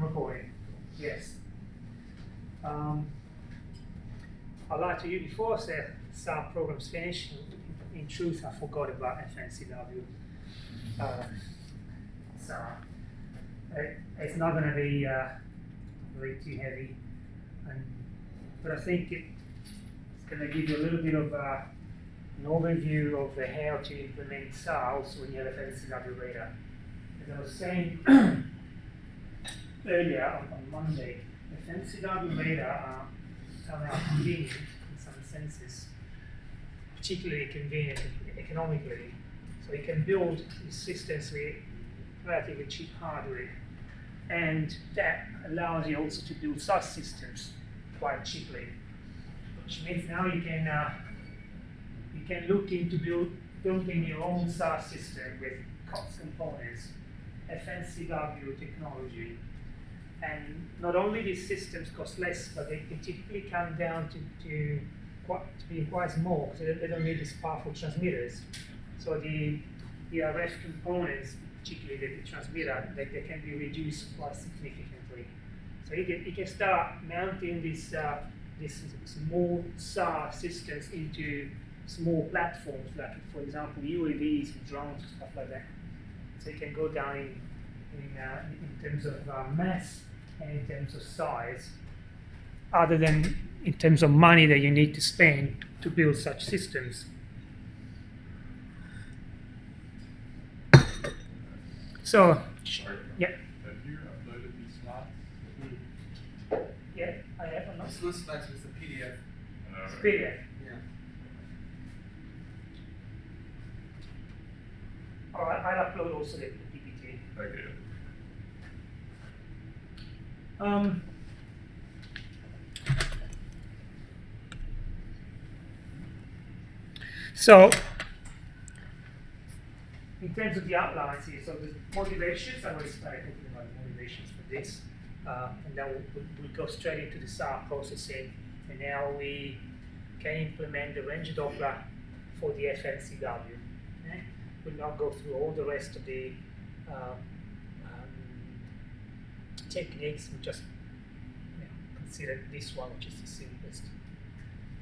recording. Yes. I'd like to, before I said SAR program's finished, in truth I forgot about FNCW. So it's not going to be very too heavy, but I think it's going to give you a little bit of an overview of how to implement SAR also when you have FNCW radar. As I was saying earlier on Monday, FNCW radar are now convenient in some senses, particularly convenient economically. So you can build these systems with relatively cheap hardware, and that allows you also to build such systems quite cheaply, which means now you can look into building your own SAR system with COTS components, FNCW technology, and not only these systems cost less, but they can typically come down to be quite small, because they don't need these powerful transmitters. So the RF components, particularly the transmitter, they can be reduced quite significantly. So you can start mounting these small SAR systems into small platforms, like for example UAVs and drones and stuff like that. So you can go down in terms of mass and in terms of size, other than in terms of money that you need to spend to build such systems. So, Sorry. yeah. Have you uploaded these slides? Yeah, I have or not? This looks like it's a PDF. It's PDF. Yeah. All right, I'll upload also the PPT. Okay. So, in terms of the outlines here, so the motivations, I already started talking about the motivations for this, and then we'll go straight into the SAR processing, and now we can implement the range Doppler for the FNCW. Okay? We'll not go through all the rest of the techniques, we just consider this one, which is the simplest.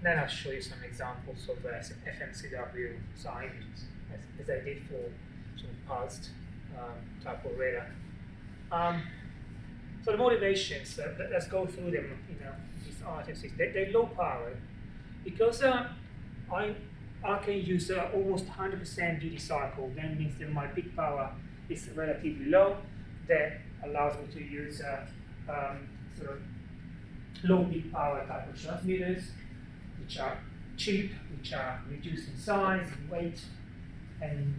Then I'll show you some examples of FNCW SAR images, as I did for sort of pulsed type of radar. So the motivations, let's go through them. These items, they're low power because I can use almost 100% duty cycle. That means that my peak power is relatively low. That allows me to use sort of low peak power type of transmitters, which are cheap, which are reduced in size and weight, and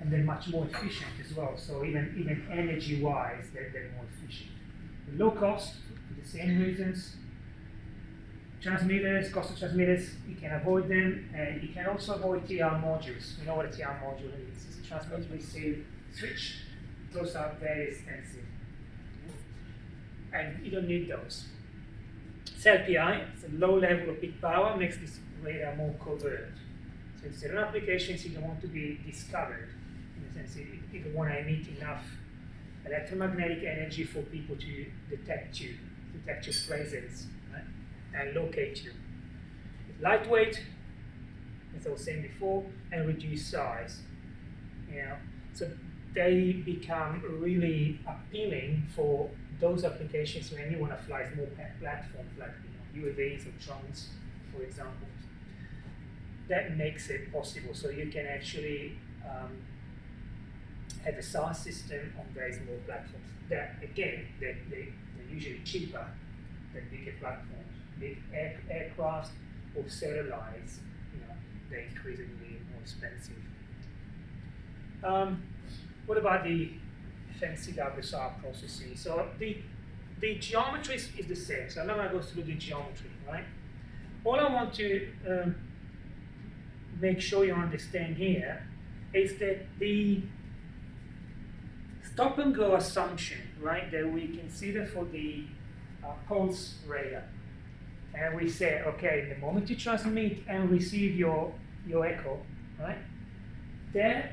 then much more efficient as well. So even energy-wise, they're more efficient. The low cost, for the same reasons. Transmitters, cost of transmitters, you can avoid them, and you can also avoid TR modules. You know what a TR module is? It's a transmit receive switch. Those are very expensive, and you don't need those. CellPI, it's a low level of peak power, makes this radar more covert. So in certain applications, you don't want to be discovered. In the sense, you don't want to emit enough electromagnetic energy for people to detect your presence, right? And locate you. It's lightweight, as I was saying before, and reduced size. So they become really appealing for those applications when you want to fly small platforms like UAVs or drones, for example. That makes it possible. So you can actually have a SAR system on very small platforms. That again, they're usually cheaper than bigger platforms. Big aircraft or satellites, they're increasingly more expensive. What about the FNCW SAR processing? So the geometry is the same. So I'm not going to go through the geometry, right? All I want to make sure you understand here is that the stop and go assumption, right, that we consider for the pulse radar. And we say, okay, the moment you transmit and receive your echo, right, that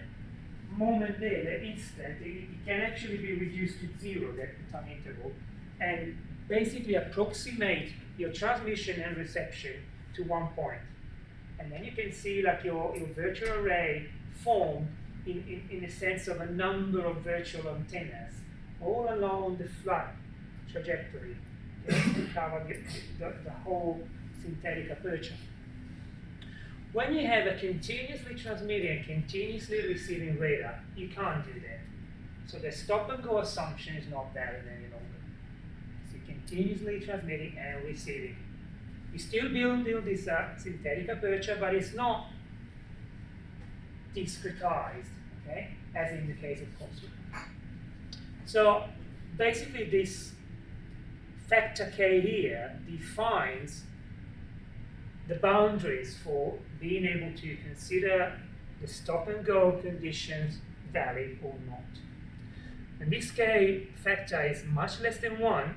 moment there, that instant, it can actually be reduced to zero, that time interval, and basically approximate your transmission and reception to one point. And then you can see like your virtual array formed in a sense of a number of virtual antennas all along the flight trajectory, to cover the whole synthetic aperture. When you have a continuously transmitting and continuously receiving radar, you can't do that. So the stop and go assumption is not valid any longer. So you're continuously transmitting and receiving. You still build this synthetic aperture, but it's not discretized, okay, as in the case of Cosmic. So basically this factor K here defines the boundaries for being able to consider the stop and go conditions valid or not. And this K factor is much less than 1,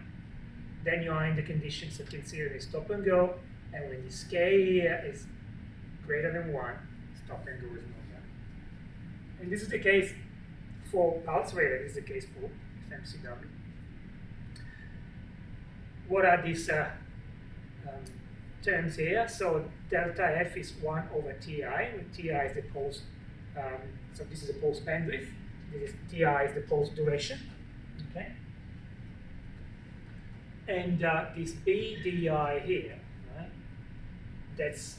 then you are in the conditions of considering stop and go, and when this K here is greater than 1, stop and go is not valid. And this is the case for pulse radar, this is the case for FMCW. What are these terms here? So delta F is 1 over Ti, where Ti is the pulse, so this is the pulse bandwidth, this is Ti is the pulse duration, okay? And this BDI here, right, that's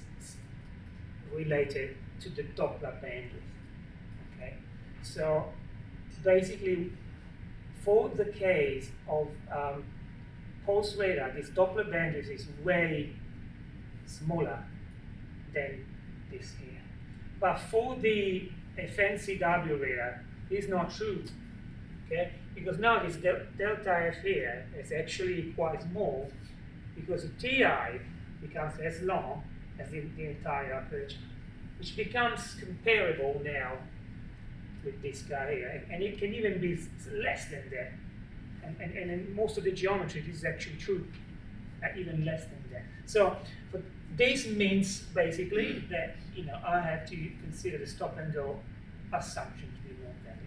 related to the Doppler bandwidth, okay? So basically, for the case of pulse radar, this Doppler bandwidth is way smaller than this here. But for the FNCW radar, it's not true, okay? Because now this delta F here is actually quite small because the Ti becomes as long as the entire aperture, which becomes comparable now with this guy here, and it can even be less than that. And in most of the geometry, this is actually true, even less than that. So this means basically that I have to consider the stop and go assumption to be more valid.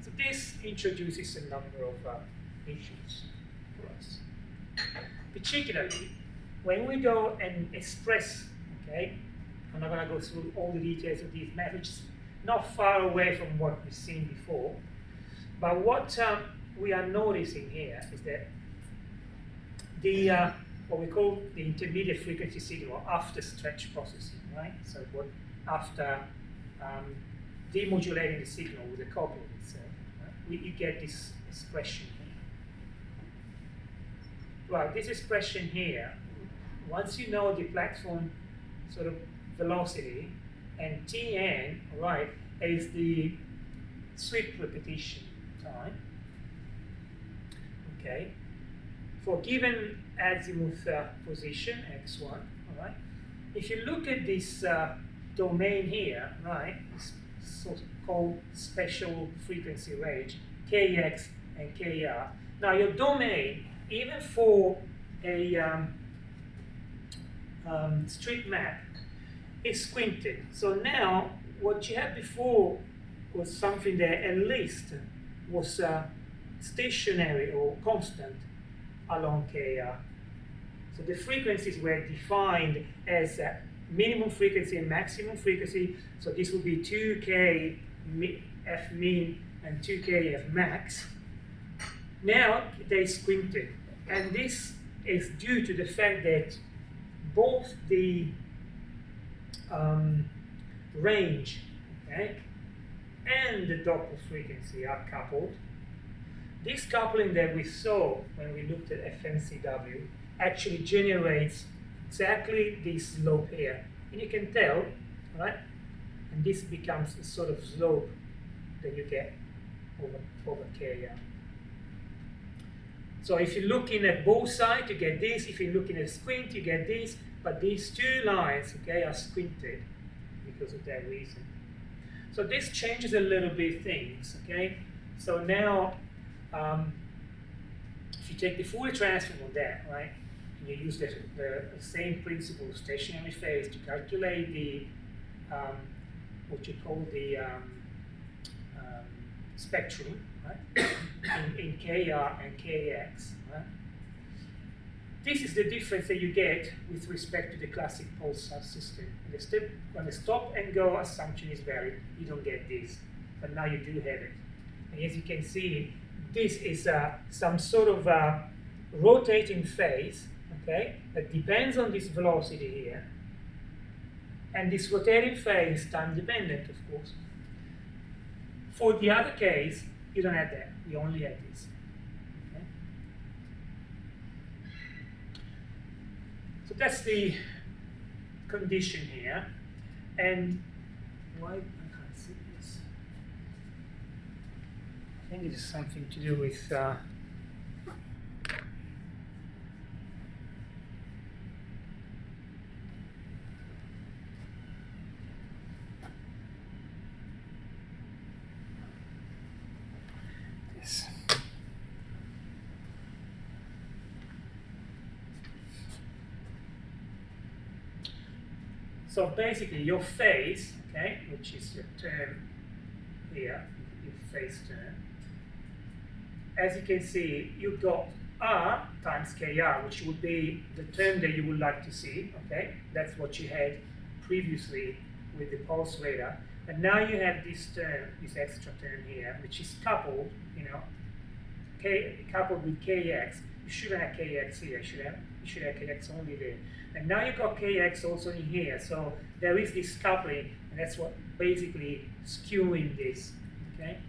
So this introduces a number of issues for us. Particularly when we go and express, okay, I'm not going to go through all the details of these methods, not far away from what we've seen before, but what we are noticing here is that the what we call the intermediate frequency signal after stretch processing, right? So what after demodulating the signal with the coupler itself, right? You get this expression here. Right, this expression here, once you know the platform sort of velocity, and Tn, right, is the sweep repetition time, okay, for given azimuth position, x1, all right, if you look at this domain here, right, this so-called special frequency range, Kx and Kr, now your domain, even for a street map, is squinted. So now, what you had before was something that at least was stationary or constant along Kr. So the frequencies were defined as minimum frequency and maximum frequency. So this would be 2K F min and 2K F max. Now they squinted, and this is due to the fact that both the range, okay, and the Doppler frequency are coupled. This coupling that we saw when we looked at FNCW actually generates exactly this slope here, and you can tell, right? And this becomes a sort of slope that you get over Kr. So if you're looking at both sides, you get this. If you're looking at a squint, you get this. But these two lines, okay, are squinted because of that reason. So this changes a little bit things, okay? So now, if you take the Fourier transform on that, right, and you use the same principle of stationary phase to calculate the what you call the spectrum, right, in Kr and Kx, right? this is the difference that you get with respect to the classic pulsar system. When the stop and go assumption is varied, you don't get this, but now you do have it. And as you can see, this is some sort of rotating phase, okay, that depends on this velocity here. And this rotating phase is time dependent, of course. For the other case, you don't have that. You only have this. Okay? So that's the condition here. And why I can't see this? I think it is something to do with this. So basically your phase, okay, which is your term here, your phase term, as you can see, you've got R times KR, which would be the term that you would like to see, okay? That's what you had previously with the pulse radar. And now you have this term, this extra term here, which is coupled, you know, coupled with KX. You shouldn't have KX here, you should have KX only there. And now you've got KX also in here, so there is this coupling, and that's what basically skewing this, okay?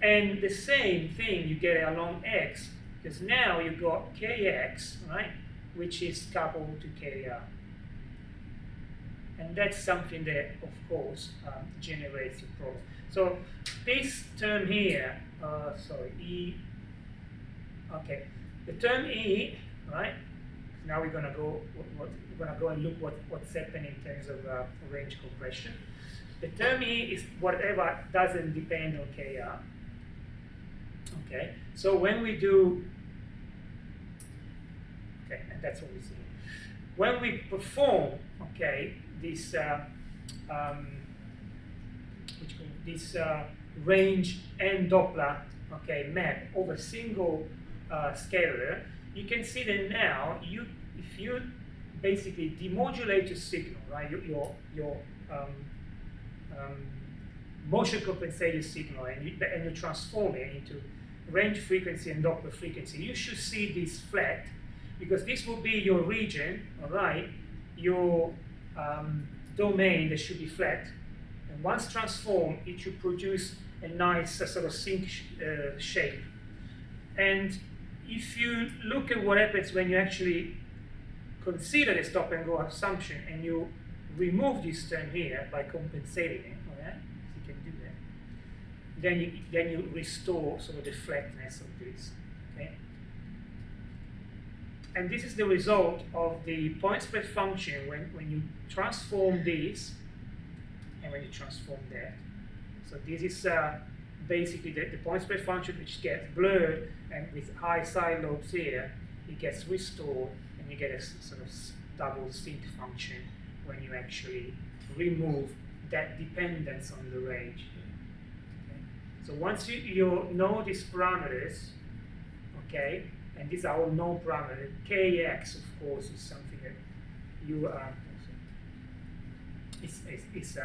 And the same thing you get along X, because now you've got KX, right, which is coupled to KR. And that's something that, of course, generates your problem. So this term here, E, okay, the term E, right? Now we're gonna go and look what's happening in terms of range compression. The term E is whatever doesn't depend on KR. Okay, so when we do, okay, and that's what we see. When we perform, okay, this range and Doppler, okay, map over a single scalar, you can see that now if you basically demodulate your signal, right, your motion compensated signal, and you transform it into range frequency and Doppler frequency, you should see this flat, because this will be your region, all right, your domain that should be flat. And once transformed, it should produce a nice sort of sync shape. And if you look at what happens when you actually consider the stop and go assumption and you remove this term here by compensating it, all right, you can do that. Then you restore sort of the flatness of this, okay? And this is the result of the point spread function when you transform this and when you transform that. So this is basically the point spread function, which gets blurred, and with high side lobes here, it gets restored, and you get a sort of double sync function when you actually remove that dependence on the range. Okay? So once you know these parameters, okay, and these are all known parameters, Kx, of course, is something that you it's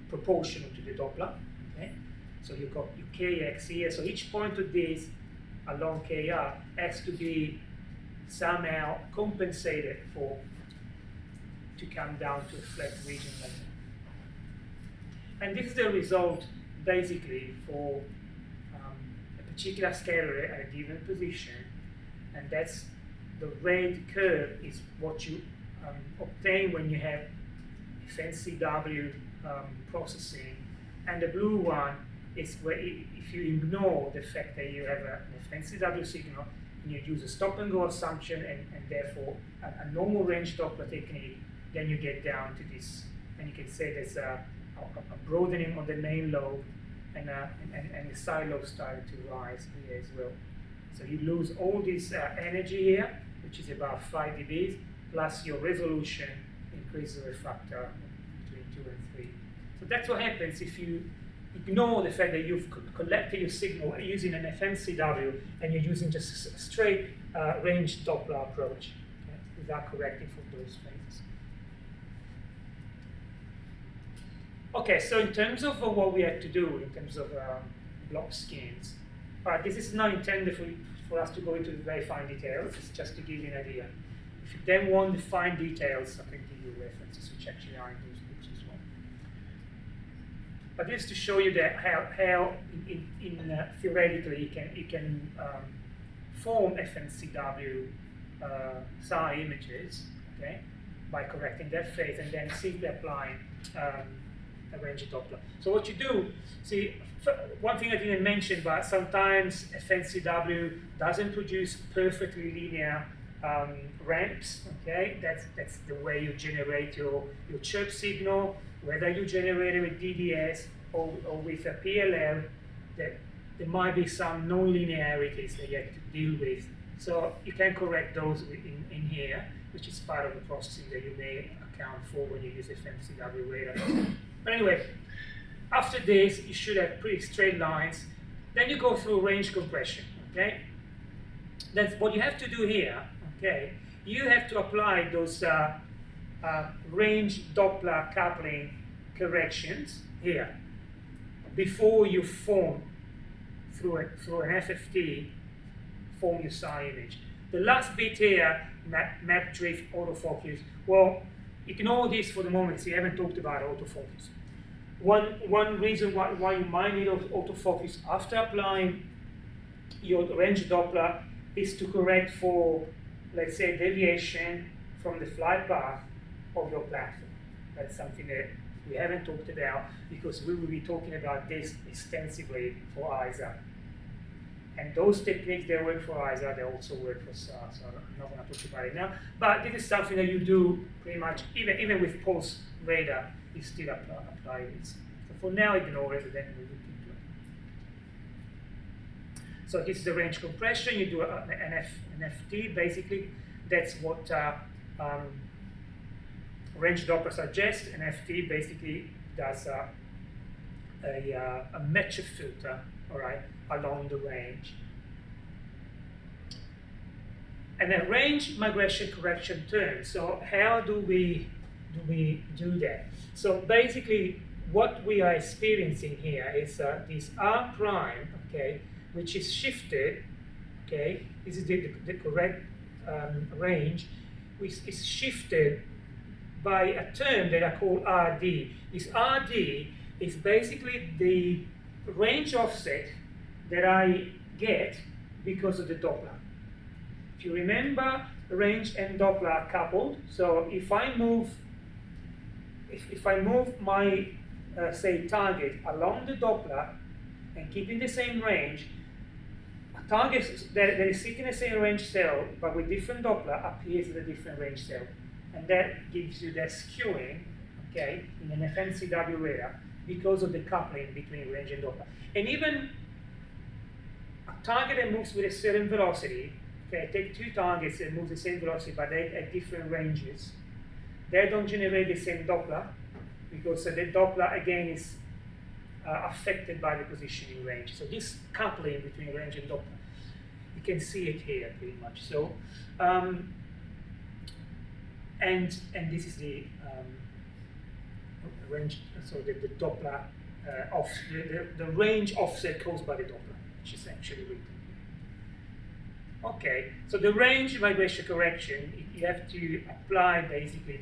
proportional to the Doppler. Okay? So you've got your Kx here. So each point of this along Kr has to be somehow compensated for to come down to a flat region like that. And this is the result basically for a particular scalar at a given position, and that's the red curve is what you obtain when you have FNCW processing, and the blue one is where if you ignore the fact that you have an FNCW signal and you use a stop and go assumption and therefore a normal range Doppler technique, then you get down to this, and you can say there's a broadening on the main lobe, and the side lobe started to rise here as well. So you lose all this energy here, which is about 5 dB, plus your resolution increases a factor between 2 and 3. So that's what happens if you ignore the fact that you've collected your signal using an FMCW and you're using just a straight range Doppler approach, okay, without correcting for those phases. Okay, so in terms of what we have to do in terms of block schemes, this is not intended for us to go into the very fine details, it's just to give you an idea. If you then want the fine details, I can give you references which actually are in those books as well. But this is to show you that how theoretically you can form FMCW psi images, okay, by correcting that phase and then simply applying a range Doppler. So what you do, see, one thing I didn't mention, but sometimes FMCW doesn't produce perfectly linear ramps, okay? That's the way you generate your chirp signal, whether you generate it with DDS or with a PLL, that there might be some non-linearities that you have to deal with. So you can correct those in here, which is part of the processing that you may account for when you use FMCW radar. But anyway, after this, you should have pretty straight lines. Then you go through range compression, okay? That's what you have to do here, okay? You have to apply those range Doppler coupling corrections here before you form through an FFT, form your psi image. The last bit here, map drift autofocus, well, ignore this for the moment, so you haven't talked about autofocus. One reason why you might need autofocus after applying your range Doppler is to correct for, let's say, deviation from the flight path of your platform. That's something that we haven't talked about because we will be talking about this extensively for ISA. And those techniques that work for ISA, they also work for SAR, so I'm not going to talk about it now. But this is something that you do pretty much, even with pulse radar, you still apply this. So for now, ignore it, and then we'll look into it. So this is the range compression. You do an FT, basically. That's what range Doppler suggests. An FT basically does a match filter, all right, along the range. And then range migration correction term. So how do we do that? So basically, what we are experiencing here is this R prime, okay, which is shifted, okay, this is the correct range, which is shifted by a term that I call RD. This RD is basically the range offset that I get because of the Doppler. If you remember, range and Doppler are coupled. So if I move my say target along the Doppler and keeping the same range, a target that is sitting in the same range cell but with different Doppler appears in a different range cell, and that gives you that skewing, okay, in an FMCW radar because of the coupling between range and Doppler. And even a target that moves with a certain velocity, okay, take two targets that move the same velocity but they at different ranges, they don't generate the same Doppler because the Doppler again is affected by the positioning range. So this coupling between range and Doppler, you can see it here pretty much. So and this is the range. So the Doppler the range offset caused by the Doppler, which is actually written. Okay, so the range migration correction, you have to apply basically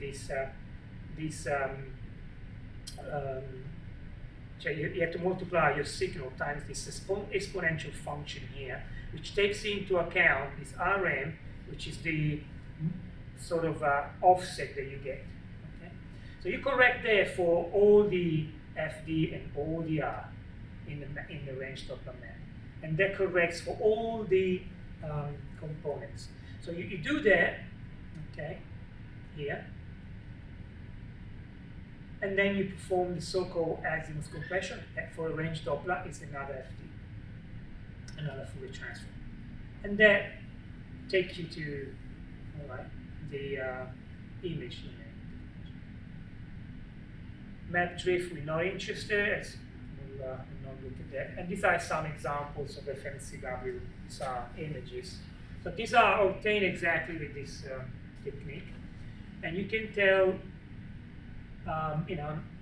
you have to multiply your signal times this exponential function here, which takes into account this Rm, which is the sort of offset that you get. Okay? So you correct there for all the FD and all the R in the range Doppler map, and that corrects for all the components. So you do that, okay, here, and then you perform the so-called azimuth compression. For a range Doppler, it's another FD, another Fourier transform, and that takes you to, all right, the image. Map drift, we're not interested, as we not look at that. And these are some examples of FMCW. These are images. So these are obtained exactly with this technique. And you can tell,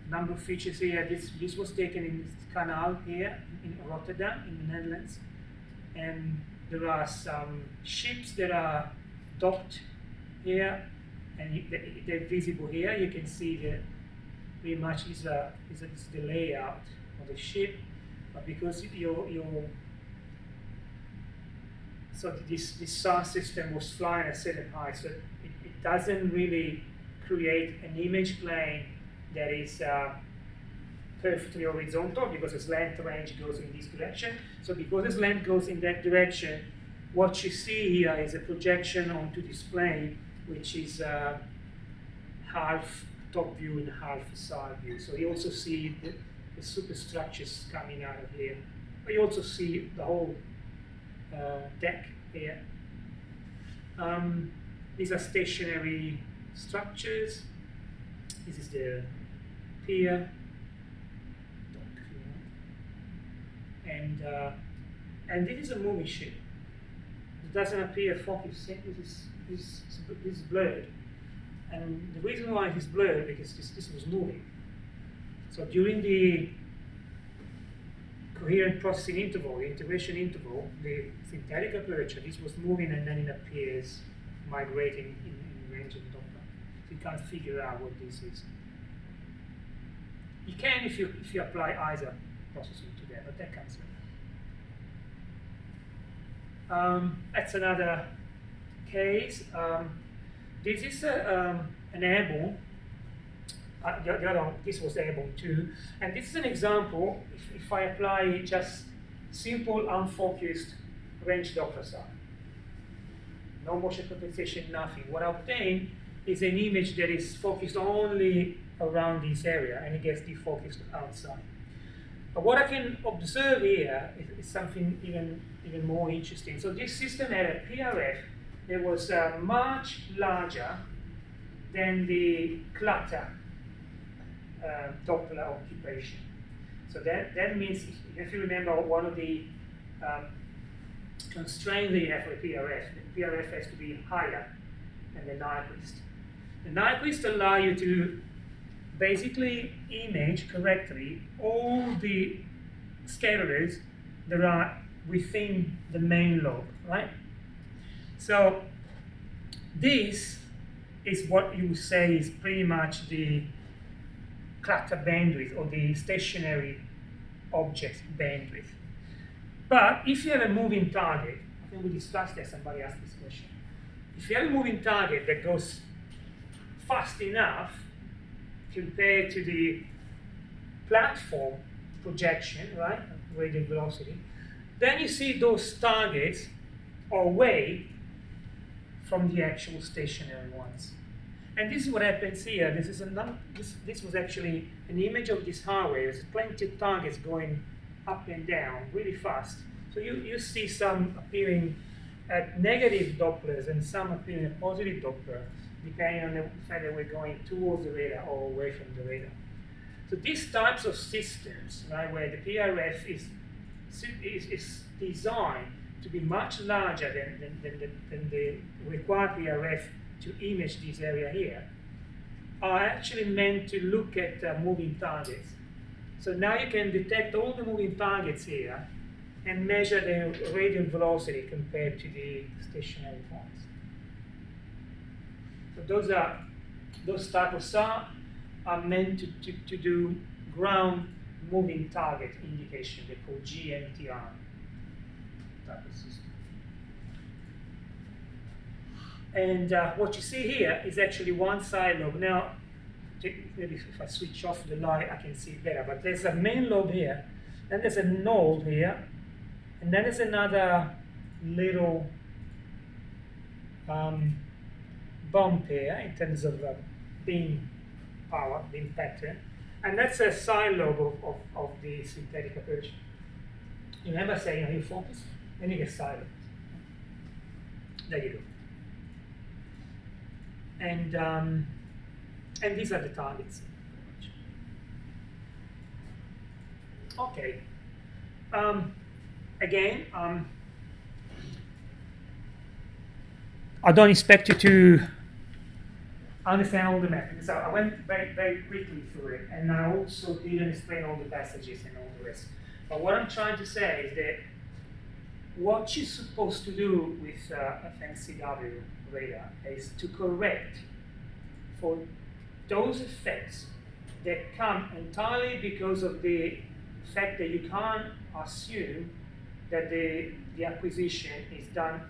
number of features here. This was taken in this canal here in Rotterdam, in the Netherlands. And there are some ships that are docked here, and they're visible here. You can see that pretty much is the layout of the ship, but because so this SAR system was flying at a certain height, so it doesn't really create an image plane that is perfectly horizontal, because its length range goes in this direction. So because its length goes in that direction, what you see here is a projection onto this plane, which is half top view and half side view. So you also see the superstructures coming out of here. But you also see the whole deck here. These are stationary structures. This is the pier. And this is a moving ship. It doesn't appear focused. This is blurred. And the reason why it's blurred because this was moving. So during the coherent processing interval, the integration interval, the synthetic aperture, this was moving and then it appears migrating in range of Doppler. So you can't figure out what this is. You can if you apply ISA processing to that, but that comes later. That's another case. This is an airborne. This was airborne too. And this is an example, if I apply just simple unfocused range Doppler SAR. No motion compensation, nothing. What I obtain is an image that is focused only around this area and it gets defocused outside. But what I can observe here is something even more interesting. So this system had a PRF that was much larger than the clutter Doppler occupation. So that means, if you remember, one of the constraints that you have for the PRF has to be higher than the Nyquist. The Nyquist allow you to basically image correctly all the scatterers that are within the main lobe, right? So this is what you say is pretty much the clutter bandwidth or the stationary object bandwidth. But if you have a moving target, I think we discussed that, somebody asked this question. If you have a moving target that goes fast enough compared to the platform projection, right, radial velocity, then you see those targets are away from the actual stationary ones. And this is what happens here. This was actually an image of this highway. There's plenty of targets going up and down really fast. So you see some appearing at negative Dopplers and some appearing at positive Doppler, depending on the fact that we're going towards the radar or away from the radar. So these types of systems, right, where the PRF is designed to be much larger than the required PRF to image this area here, are actually meant to look at moving targets. So now you can detect all the moving targets here and measure the radial velocity compared to the stationary ones. So those type of SAR are meant to do ground moving target indication. They're called GMTR type of system. And what you see here is actually one side lobe. Now, maybe if I switch off the light, I can see it better. But there's a main lobe here, then there's a node here, and then there's another little bump here in terms of beam power, beam pattern. And that's a side lobe of the synthetic aperture. You remember saying, you focus, then you get side lobes. There you go. And these are the targets. Okay. Again, I don't expect you to understand all the methods. So I went very, very quickly through it, and I also didn't explain all the passages and all the rest. But what I'm trying to say is that what you're supposed to do with FNCW radar is to correct for those effects that come entirely because of the fact that you can't assume that the acquisition is done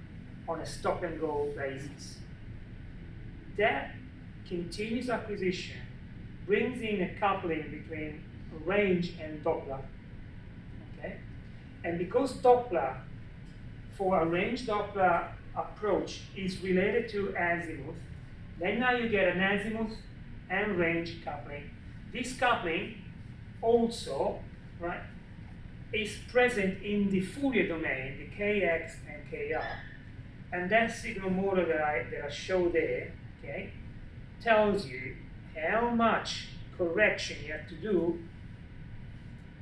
on a stop and go basis. That continuous acquisition brings in a coupling between range and Doppler. Okay? And because Doppler, for a range Doppler approach, is related to azimuth, then now you get an azimuth and range coupling. This coupling also, right, is present in the Fourier domain, the Kx and Kr. And that signal model that I show there, okay, tells you how much correction you have to do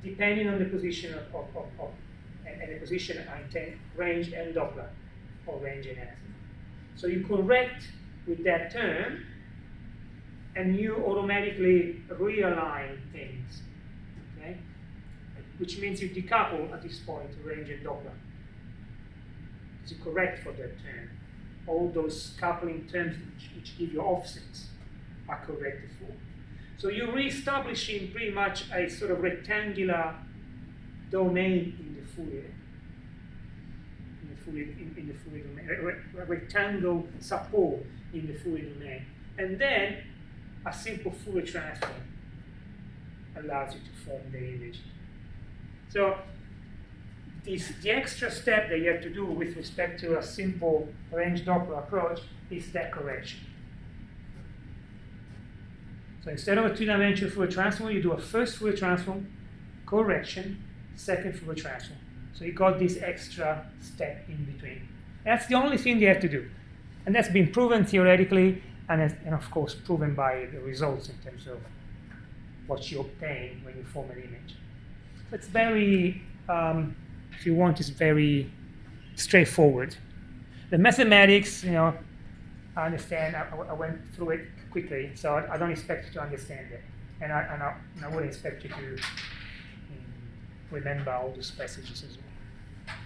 depending on the position and the position I range and Doppler, or range and azimuth. So you correct with that term, and you automatically realign things, okay? Which means you decouple at this point range and Doppler. To correct for that term. All those coupling terms which give you offsets are corrected for. So you're re-establishing pretty much a sort of rectangular domain in the Fourier. In the Fourier domain, a rectangle support in the Fourier domain. And then a simple Fourier transform allows you to form the image. So the extra step that you have to do with respect to a simple range Doppler approach is that correction. So instead of a two-dimensional Fourier transform, you do a first Fourier transform, correction, second Fourier transform. So you got this extra step in between. That's the only thing you have to do. And that's been proven theoretically, and of course proven by the results in terms of what you obtain when you form an image. So it's very, if you want, it's very straightforward. The mathematics, you know, I understand, I went through it quickly, so I don't expect you to understand it. And I wouldn't expect you to remember all those passages as well.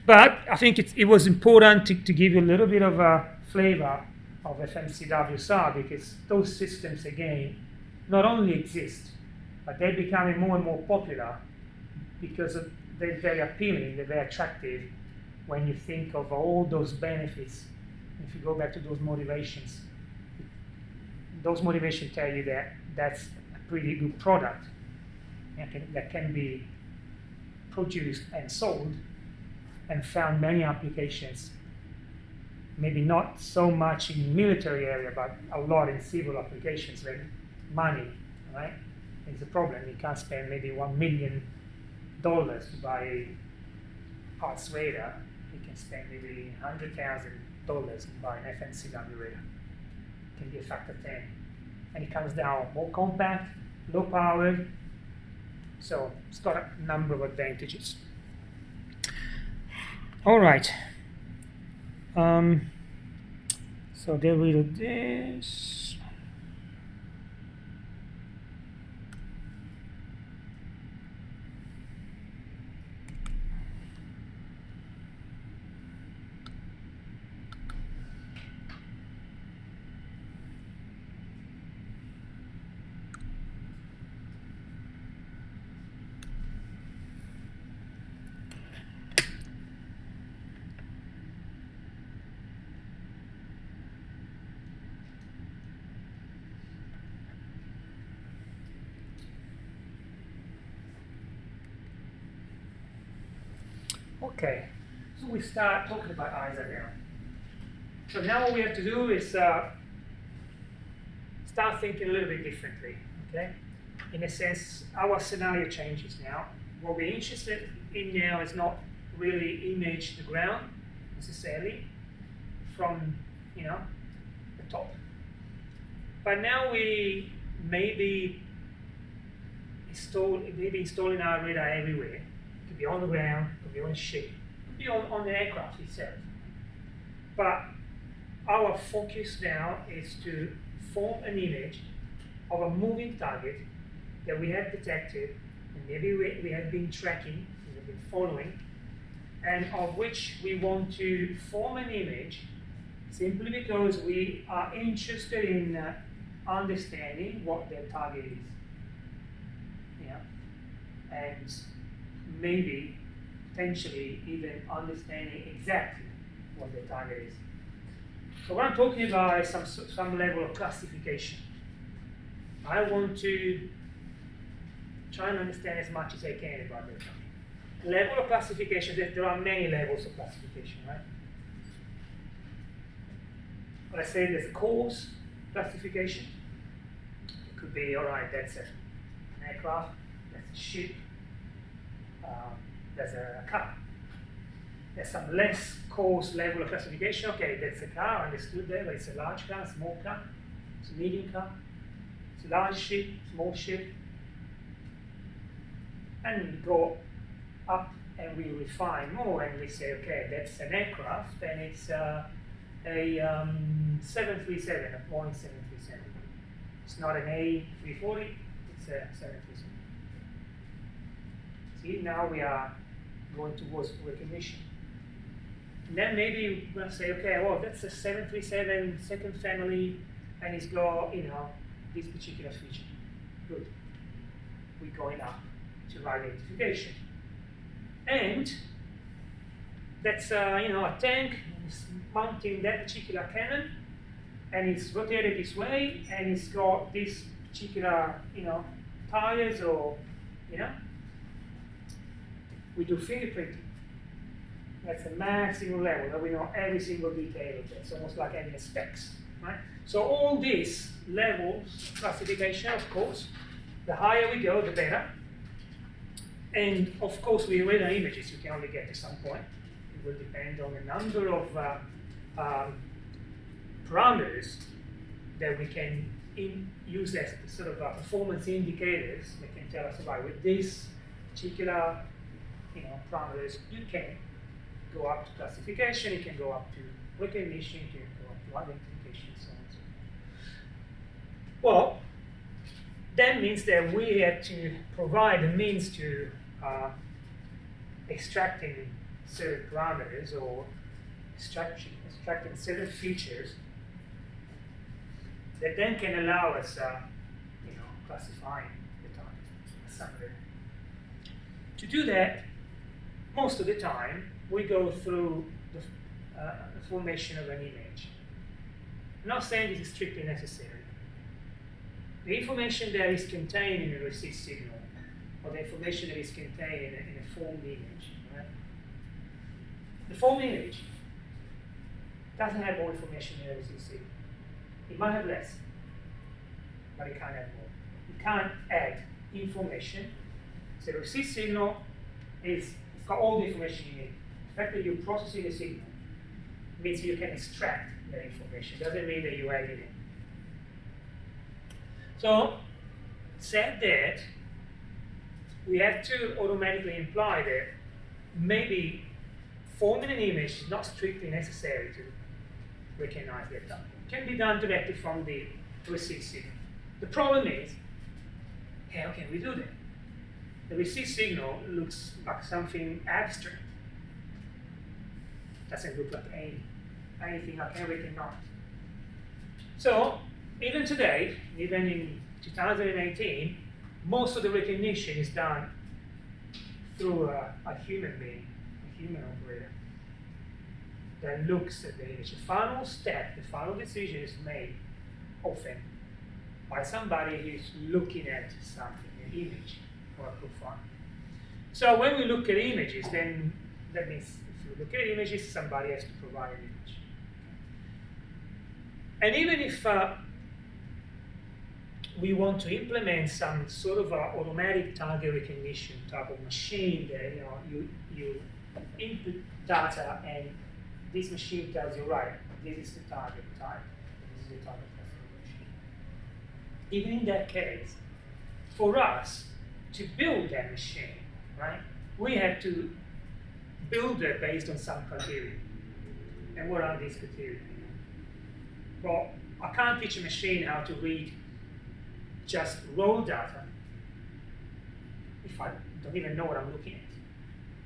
But I think it was important to give you a little bit of a flavor of FMCW SAR, because those systems, again, not only exist, but they're becoming more and more popular because they're very appealing, they're very attractive when you think of all those benefits. If you go back to those motivations tell you that that's a pretty good product that can be produced and sold and found many applications, maybe not so much in military area, but a lot in civil applications, like money, right? It's a problem. You can't spend maybe $1 million to buy a parts radar. You can spend maybe $100,000 to buy an FNCW radar. It can be a factor 10. And it comes down more compact, low powered, so it's got a number of advantages. All right. So get rid of this. Okay, so we start talking about ISA now. So now what we have to do is start thinking a little bit differently, okay? In a sense, our scenario changes now. What we're interested in now is not really image the ground necessarily from, you know, the top. But now we may be maybe installing our radar everywhere. It could be on the ground, it could be on a ship, it could be on the aircraft itself. But our focus now is to form an image of a moving target that we have detected, and maybe we have been tracking, we have been following, and of which we want to form an image simply because we are interested in understanding what their target is. Yeah? And maybe, potentially, even understanding exactly what their target is. So what I'm talking about is some level of classification. I want to try and understand as much as I can about their target. Level of classification, there are many levels of classification, right? Let's say there's a coarse classification. It could be, all right, that's an aircraft, that's a ship, there's a car. There's some less coarse level of classification. Okay, that's a car, understood there, but it's a large car, small car, it's a medium car, it's a large ship, small ship. And we go up and we refine more and we say, okay, that's an aircraft and it's a 737, a Boeing 737. It's not an A340, it's a 737. See, now we are going towards recognition. And then maybe we're going to say, okay, well, that's a 737 second family and it's got, this particular feature. Good. We're going up to identification. And that's a tank, it's mounting that particular cannon, and it's rotated this way, and it's got this particular, tires, or, we do fingerprinting. That's the maximum level, that we know every single detail of it. It's almost like having a specs, right? So all these levels of classification, of course, the higher we go, the better. And of course, with radar images, you can only get to some point. It will depend on a number of parameters that we can use as sort of performance indicators that can tell us about with these particular parameters. You can go up to classification, you can go up to recognition, you can go up to identification, so on and so forth. Well, that means that we have to provide a means to extracting certain parameters or extracting certain features that then can allow us, classifying the target. To do that, most of the time, we go through the formation of an image. I'm not saying this is strictly necessary. The information that is contained in a receipt signal, or the information that is contained in a formed image, right? The formed image doesn't have more information than a receipt signal. It might have less, but it can't have more. You can't add information. So the receipt signal it's got all the information you need. The fact that you're processing a signal means you can extract that information. It doesn't mean that you add it in. So, said that, we have to automatically imply that maybe forming an image is not strictly necessary to recognize that target. It can be done directly from the receipt signal. The problem is, how can we do that? The receipt signal looks like something abstract. Doesn't look like anything I can recognize. So, even today, even in 2018, most of the recognition is done through a human being, a human operator, that looks at the image. The final step, the final decision is made often by somebody who's looking at something, an image or a profile. So when we look at images, then that means if you look at images, somebody has to provide an image. And even if we want to implement some sort of automatic target recognition type of machine that you input data and this machine tells you, right, this is the target type, this is the target classification. Even in that case, for us, to build that machine, right, we have to build it based on some criteria. And what are these criteria? Well, I can't teach a machine how to read just raw data if I don't even know what I'm looking at.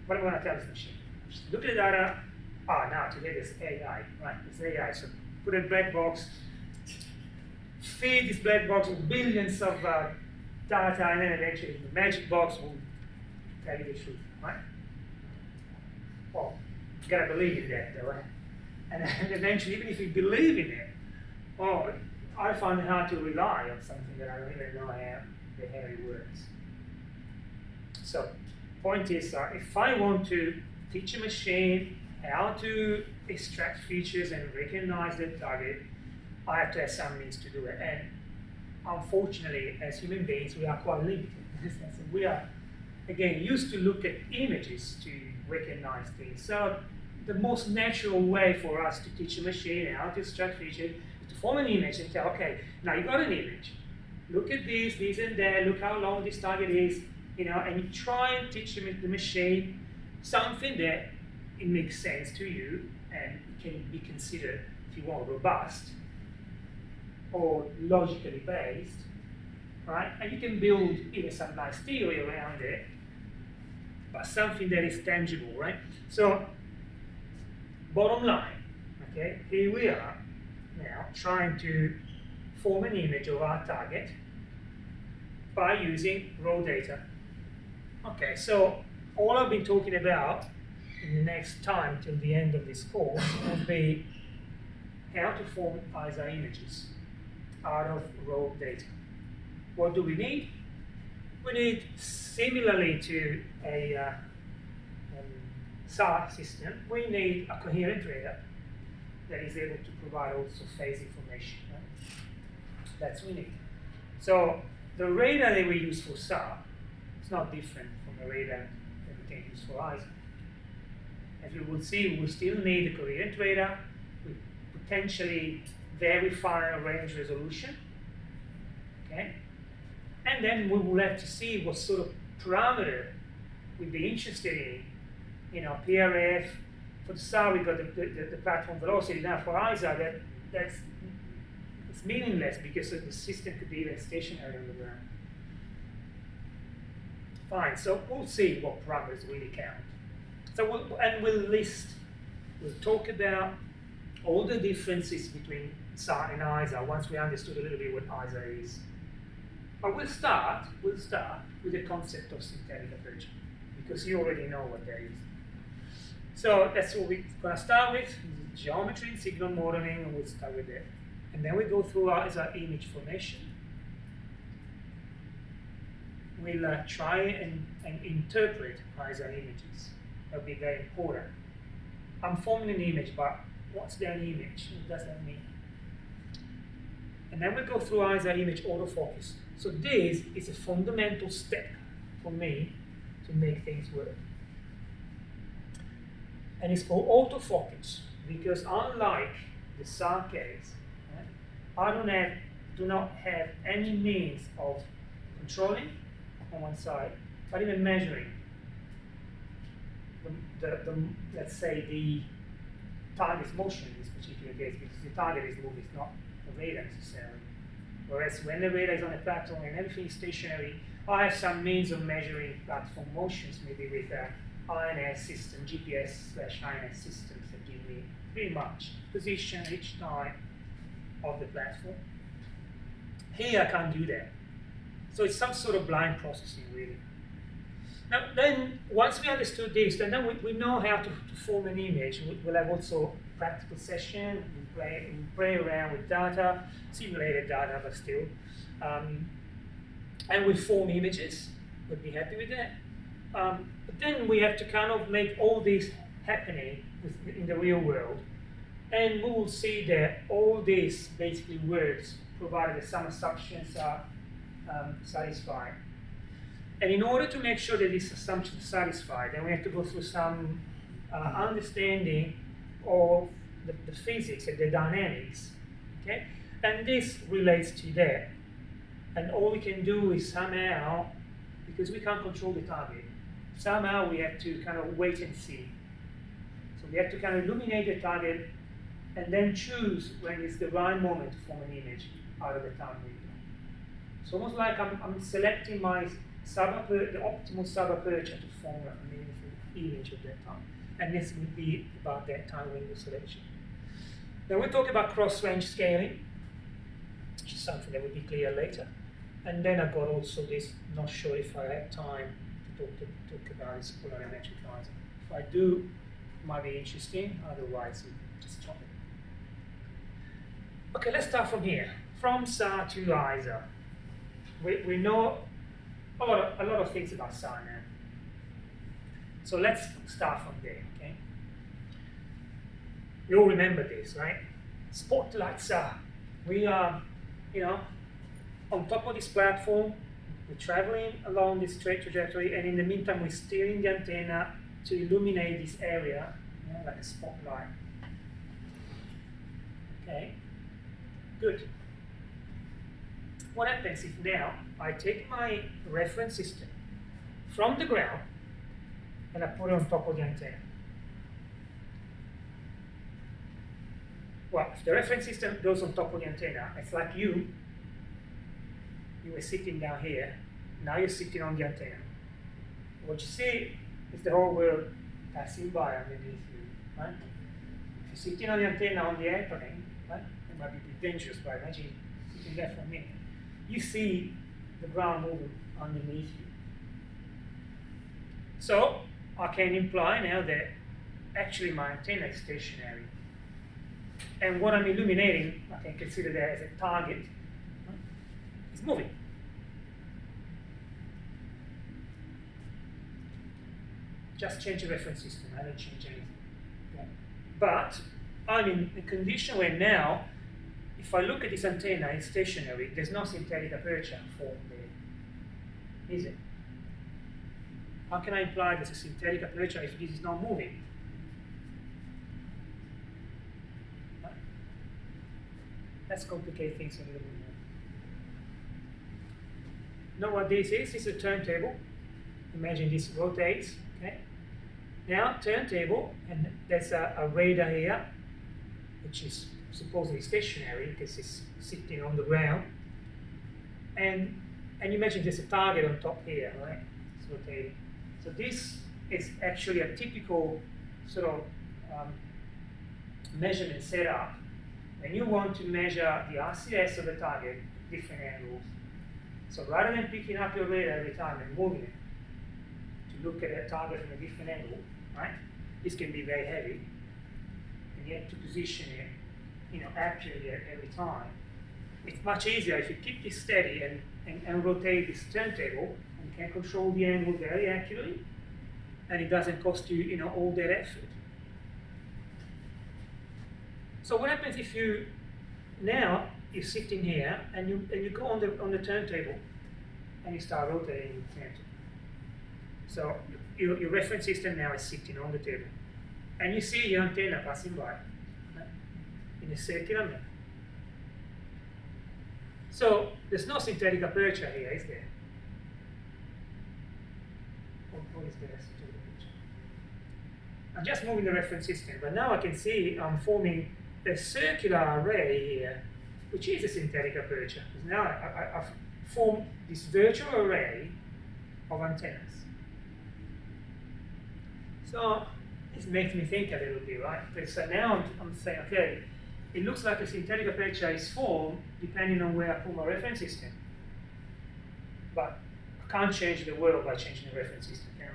What am I going to tell this machine? Just look at the data. Now today there's AI, right? It's AI. So put a black box, feed this black box with billions of data, and then eventually the magic box will tell you the truth, right? Well, you gotta believe in that, though. And eventually, even if you believe in it, I find it hard to rely on something that I don't even know how it works. So, point is, if I want to teach a machine how to extract features and recognize the target, I have to have some means to do it. And unfortunately, as human beings, we are quite limited in this sense. We are, again, used to look at images to recognize things. So the most natural way for us to teach a machine how to extract features is to form an image and tell, okay, now you've got an image. Look at this and that, look how long this target is, and you try and teach the machine something that it makes sense to you and can be considered, if you want, robust or logically based, right? And you can build even some nice theory around it, but something that is tangible, right? So, bottom line, okay, here we are now trying to form an image of our target by using raw data. Okay, so all I've been talking about in the next time till the end of this course will be how to form ISA images out of raw data. What do we need? We need, similarly to a SAR system, we need a coherent radar that is able to provide also phase information. Right? That's what we need. So the radar that we use for SAR is not different from the radar that we can use for ISA. As we will see, we will still need a coherent radar with potentially very fine range resolution. Okay? And then we will have to see what sort of parameter we'd be interested in. PRF. For the SAR, we've got the platform velocity. Now for ISA, it's meaningless because the system could be even stationary on the ground. Fine, so we'll see what parameters really count. So we'll talk about all the differences between SAR and ISA once we understood a little bit what ISA is. But we'll start with the concept of synthetic aperture, because you already know what that is. So that's what we're going to start with, geometry and signal modeling, and we'll start with that. And then we go through ISA image formation. We'll try and interpret ISA images. That'll be very important. I'm forming an image, but what's that image? What does that mean? And then we go through ISA image autofocus. So this is a fundamental step for me to make things work. And it's called autofocus because unlike the SAR case, right, I do not have any means of controlling on one side, but even measuring let's say the target's motion in this particular case, because the target is moving, it's not the radar necessarily. Whereas when the radar is on a platform and everything is stationary, I have some means of measuring platform motions, maybe with INS system, GPS/INS systems that give me pretty much position each time of the platform. Here I can't do that. So it's some sort of blind processing, really. Now, then, once we understood this, then we know how to form an image. We'll have also practical session. We play around with data, simulated data, but still. And we form images. We'll be happy with that. But then we have to kind of make all this happening in the real world. And we will see that all this basically works, provided that some assumptions are satisfied. And in order to make sure that these assumptions are satisfied, then we have to go through some understanding of the physics and the dynamics. Okay? And this relates to that. And all we can do is somehow because we can't control the target, somehow we have to kind of wait and see. So we have to kind of illuminate the target and then choose when it's the right moment to form an image out of the time window. It's almost like I'm selecting my the optimal subaperture to form a meaningful image of that time. And this would be about that time window selection. Then we'll talk about cross-range scaling, which is something that will be clear later. And then I've got also this, not sure if I have time to talk about this polarimetric laser. If I do, it might be interesting, otherwise we'll just stop it. Okay, let's start from here. From SAR to LISA. We know a lot of things about SAR now. So let's start from there, okay? You all remember this, right? Spotlight SAR. We are, on top of this platform, we're traveling along this straight trajectory, and in the meantime, we're steering the antenna to illuminate this area, like a spotlight. Okay, good. What happens if now I take my reference system from the ground and I put it on top of the antenna? Well, if the reference system goes on top of the antenna, it's like you were sitting down here, now you're sitting on the antenna. What you see is the whole world passing by underneath you, right? If you're sitting on the antenna on the airplane, right, it might be a bit dangerous, but imagine sitting there for a minute. You see the ground moving underneath you. So I can imply now that actually my antenna is stationary. And what I'm illuminating, I can consider that as a target, right? It's moving. Just change the reference system, I don't change anything. Okay? But I'm in a condition where now, if I look at this antenna, it's stationary, there's no synthetic aperture formed there, is it? How can I imply there's a synthetic aperture if this is not moving? Right? Let's complicate things a little bit more. Know what this is? It's a turntable. Imagine this rotates, okay? Now, turntable, and there's a radar here, which is supposedly stationary because it's sitting on the ground. And you imagine there's a target on top here, right? It's rotating. So this is actually a typical sort of measurement setup. And you want to measure the RCS of the target at different angles. So rather than picking up your radar every time and moving it to look at a target from a different angle, right? This can be very heavy, and you have to position it, accurately every time. It's much easier if you keep this steady and rotate this turntable, and you can control the angle very accurately, and it doesn't cost you, all that effort. So what happens if you're sitting here and you go on the turntable and you start rotating the turntable. So your reference system now is sitting on the table, and you see your antenna passing by, right, in a circular manner. So there's no synthetic aperture here, is there? What is the synthetic aperture? I'm just moving the reference system, but now I can see I'm forming a circular array here, which is a synthetic aperture. Because now I've formed this virtual array of antennas. So this makes me think a little bit, right? Because now I'm saying, okay, it looks like a synthetic aperture is formed depending on where I put my reference system. But I can't change the world by changing the reference system, can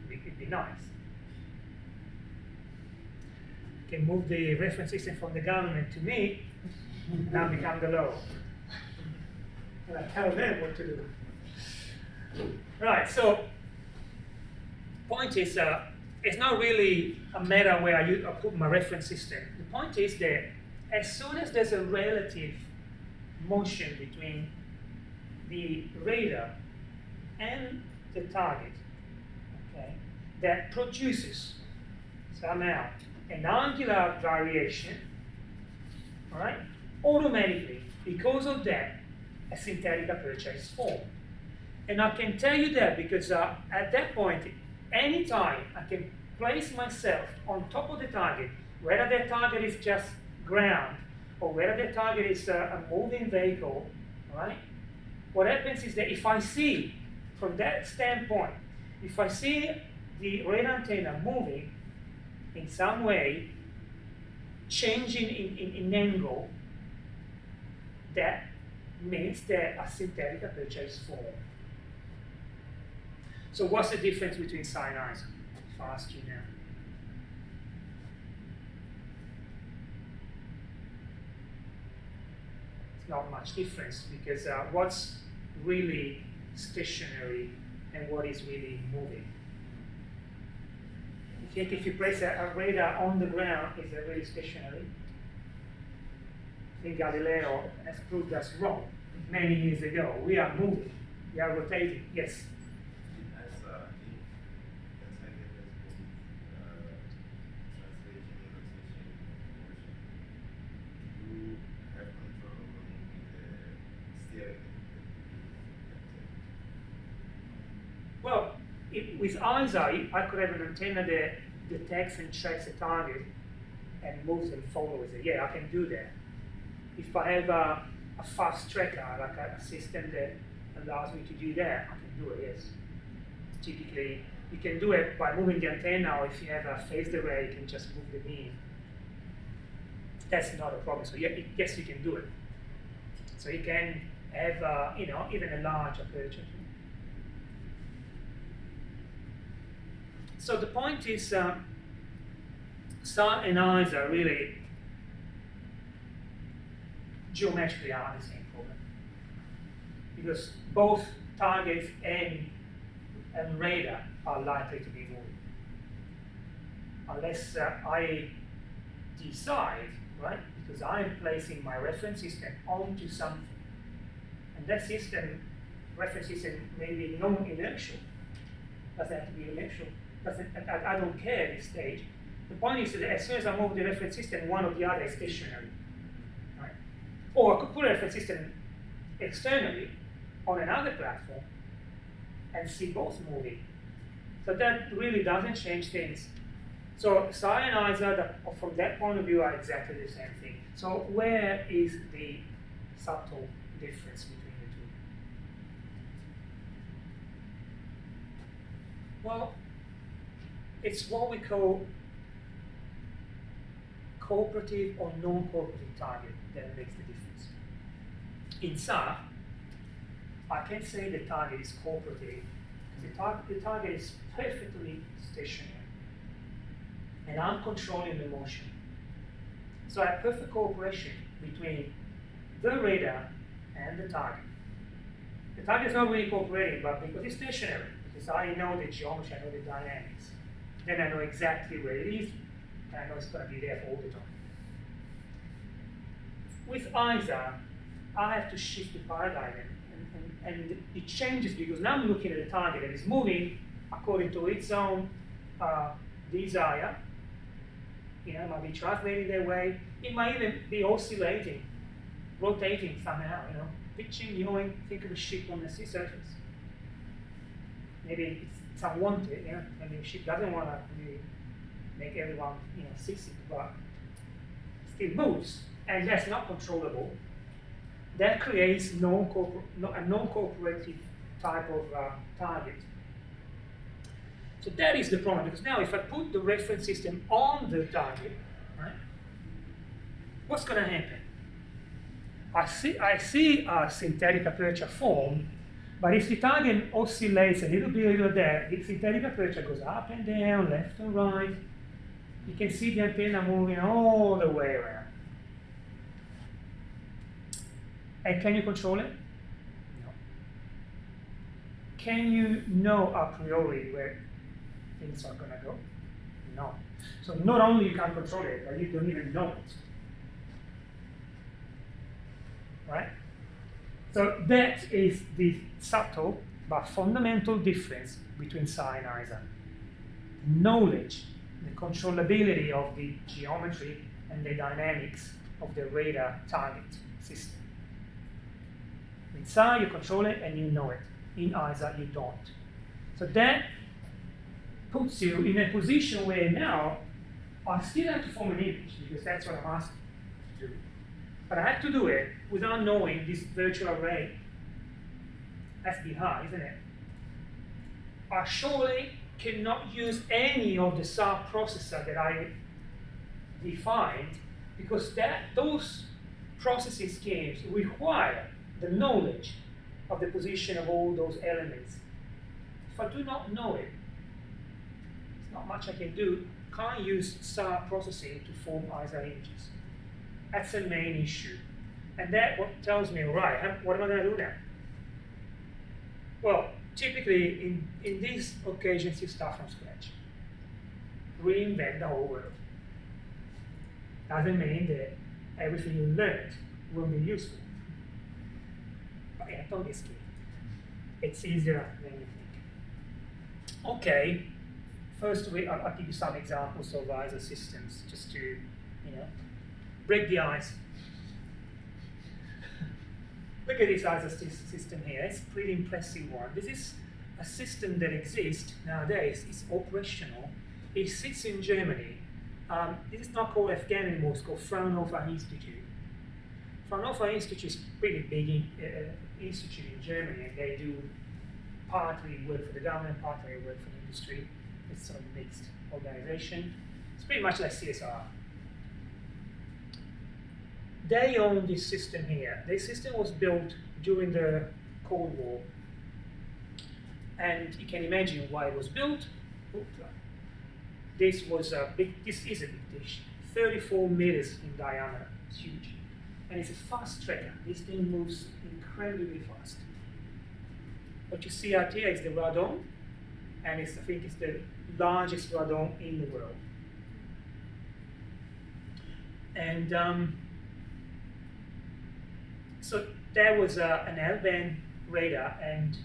I? It'd be nice. I can move the reference system from the government to me, and I'll become the law. And I tell them what to do. Right, so point is, it's not really a matter where I put my reference system. The point is that as soon as there's a relative motion between the radar and the target, okay, that produces somehow an angular variation, all right, automatically, because of that, a synthetic aperture is formed. And I can tell you that because at that point, anytime I can place myself on top of the target, whether the target is just ground or whether the target is a moving vehicle, right? What happens is that if I see, from that standpoint, if I see the radar antenna moving in some way, changing in angle, that means that a synthetic aperture is formed. So what's the difference between SAR and ISA? If I ask you now. It's not much difference because what's really stationary and what is really moving. I think if you place a radar on the ground, is it really stationary? I think Galileo has proved us wrong many years ago. We are moving, we are rotating, yes. Well, with ISA, I could have an antenna that detects and tracks a target and moves and follows it. Yeah, I can do that. If I have a fast tracker, like a system that allows me to do that, I can do it, yes. Typically, you can do it by moving the antenna, or if you have a phased array, you can just move the beam. That's not a problem. So yes, you can do it. So you can have, even a large aperture. So the point is, SAR and ISA are really geometrically are the same problem, because both targets and radar are likely to be moving, unless I decide, right? Because I'm placing my reference system onto something, and that reference system may be non-inertial. Doesn't have to be inertial. I don't care at this stage. The point is that as soon as I move the reference system, one or the other is stationary. Right? Or I could put a reference system externally on another platform and see both moving. So that really doesn't change things. So SAR and ISA, from that point of view, are exactly the same thing. So where is the subtle difference between the two? Well, it's what we call cooperative or non-cooperative target that makes the difference. In SAR, I can say the target is cooperative because the target is perfectly stationary and I'm controlling the motion. So I have perfect cooperation between the radar and the target. The target is not really cooperating, but because it's stationary, because I know the geometry, I know the dynamics, then I know exactly where it is, and I know it's going to be there all the time. With ISA, I have to shift the paradigm, and it changes because now I'm looking at a target that is moving according to its own desire. It might be translating their way. It might even be oscillating, rotating somehow, pitching, yawing. Think of a ship on the sea surface. Maybe it's unwanted, maybe the ship doesn't want to really make everyone, seasick, but still moves, and that's not controllable. That creates a non-cooperative type of target. So that is the problem, because now if I put the reference system on the target, right, what's going to happen? I see a synthetic aperture form, but if the target oscillates a little bit there, the synthetic aperture goes up and down, left and right. You can see the antenna moving all the way around. And can you control it? No. Can you know a priori where things are going to go? No. So not only you can't control it, but you don't even know it. Right? So that is the subtle but fundamental difference between SAR and ISA. Knowledge, the controllability of the geometry and the dynamics of the radar target system. With SAR, you control it and you know it. In ISA, you don't. So that puts you in a position where now I still have to form an image because that's what I'm asked to do. But I have to do it without knowing this virtual array SDI, isn't it? I surely cannot use any of the SAR processor that I defined because those processing schemes require the knowledge of the position of all those elements. If I do not know it, there's not much I can do. Can't use SAR processing to form ISA images. That's the main issue. And that what tells me, all right, what am I going to do now? Well, typically in these occasions you start from scratch. Reinvent the whole world. Doesn't mean that everything you learned will be useful. But yeah, don't be scared. It's easier than you think. Okay, first I'll give you some examples of ISA systems just to, break the ice. Look at this ISA system here. It's a pretty impressive one. This is a system that exists nowadays. It's operational. It sits in Germany. This is not called Afghan anymore. It's called Fraunhofer Institute. Fraunhofer Institute is a pretty big institute in Germany, and they do partly work for the government, partly work for the industry. It's sort of a mixed organization. It's pretty much like CSR. They own this system here. This system was built during the Cold War. And you can imagine why it was built. This is a big dish, 34 meters in diameter. It's huge. And it's a fast tracker. This thing moves incredibly fast. What you see out here is the radon, and I think it's the largest radon in the world. And so there was an L-band radar, and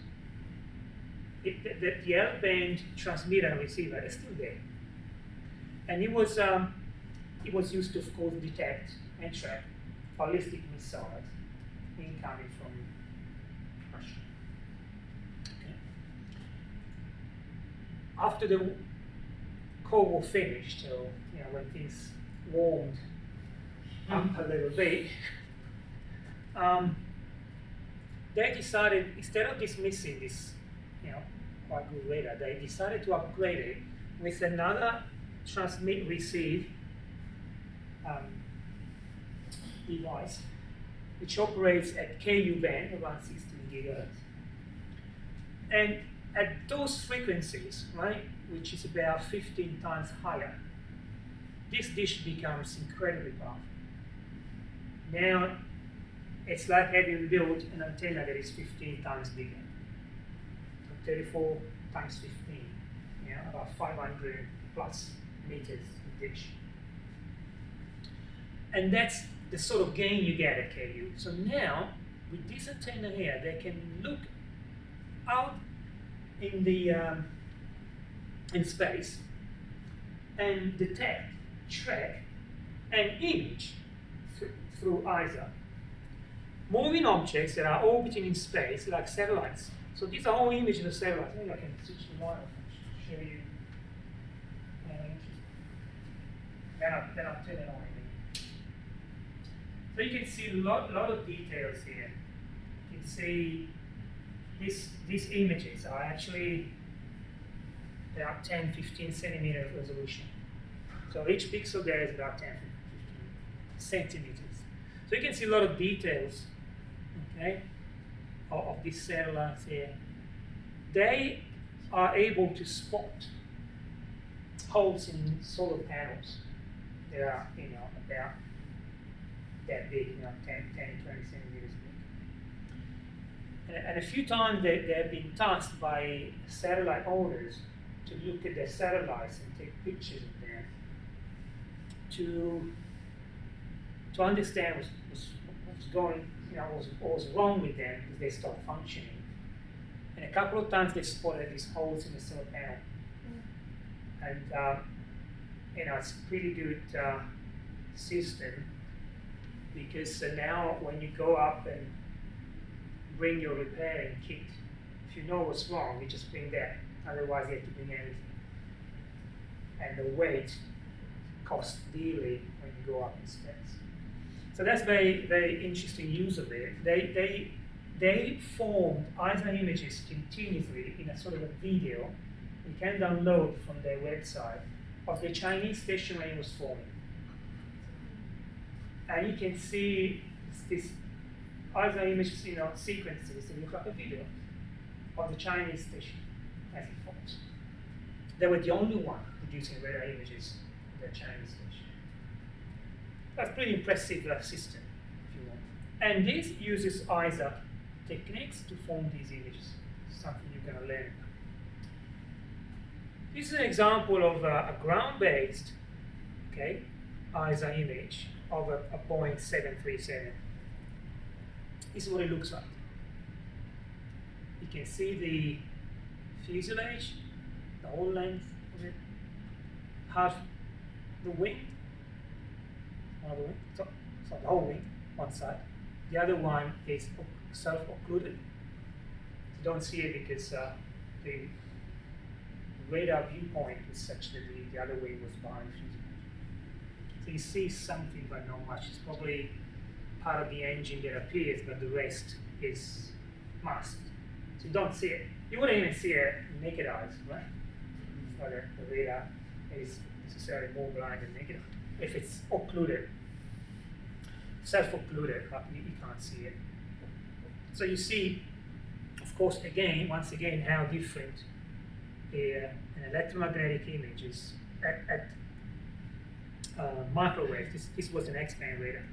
the L-band transmitter and receiver is still there. And it was used to, of course, detect and track ballistic missiles incoming from Russia. Okay. After the Cold War finished, so when things warmed up a little bit, they decided, instead of dismissing this, quite good radar, they decided to upgrade it with another transmit-receive device, which operates at Ku band, around 16 gigahertz. And at those frequencies, right, which is about 15 times higher, this dish becomes incredibly powerful. Now, it's like having built an antenna that is 15 times bigger. So 34 times 15, about 500 plus meters of dish. And that's the sort of gain you get at KU. So now, with this antenna here, they can look out in the in space and detect, track, and image through ISA moving objects that are orbiting in space, like satellites. So these are all images of satellites. Maybe I can switch the wire and show you. Then I'll turn it on. So you can see a lot of details here. You can see these images are actually, they are 10, 15 centimeter resolution. So each pixel there is about 10, 15 centimeters. So you can see a lot of details, okay, of these satellites here. They are able to spot holes in solar panels. They are, about that big, 10, 20 centimeters big. And a few times they have been tasked by satellite owners to look at their satellites and take pictures of them to understand what's going, what was wrong with them because they stopped functioning. And a couple of times they spotted these holes in the solar panel. And it's a pretty good system because now when you go up and bring your repairing kit. If you know what's wrong, you just bring that. Otherwise, you have to bring everything. And the weight costs dearly when you go up in specs. So that's very, very interesting use of it. They formed ISA images continuously in a sort of a video you can download from their website of the Chinese station when it was forming. And you can see this ISA images, sequences that look like a video of the Chinese station as it formed. They were the only one producing radar images of the Chinese station. That's a pretty impressive system, if you want. And this uses ISA techniques to form these images. Something you're going to learn. This is an example of a ground-based, ISA image of a Boeing 737. This is what it looks like. You can see the fuselage, the whole length of it, half the wing, so the whole wing, one side. The other one is self-occluded. You don't see it because the radar viewpoint is such that the other wing was behind the fuselage. So you see something, but not much. It's probably part of the engine that appears, but the rest is masked. So you don't see it. You wouldn't even see it with naked eyes, right? So the radar is necessarily more blind than naked eye. If it's occluded, self-occluded, you can't see it. So you see, of course, once again, how different an electromagnetic image is at microwave. This was an X-band radar.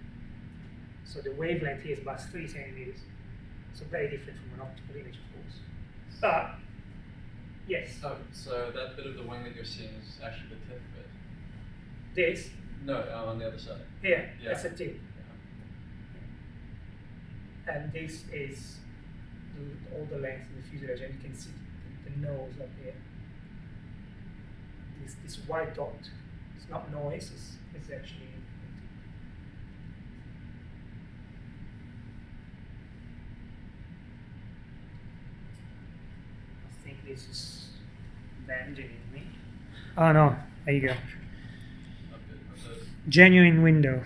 So the wavelength here is about 3 centimeters. So very different from an optical image, of course. But, yes. So that bit of the wing that you're seeing is actually the tip bit? This? No, on the other side. Here, Yeah. that's a tip. And this is all the length of the fuselage, and you can see the nose up here. This white dot, it's not noise, it's actually. I think this is abandoning me. Oh no, there you go. Genuine window.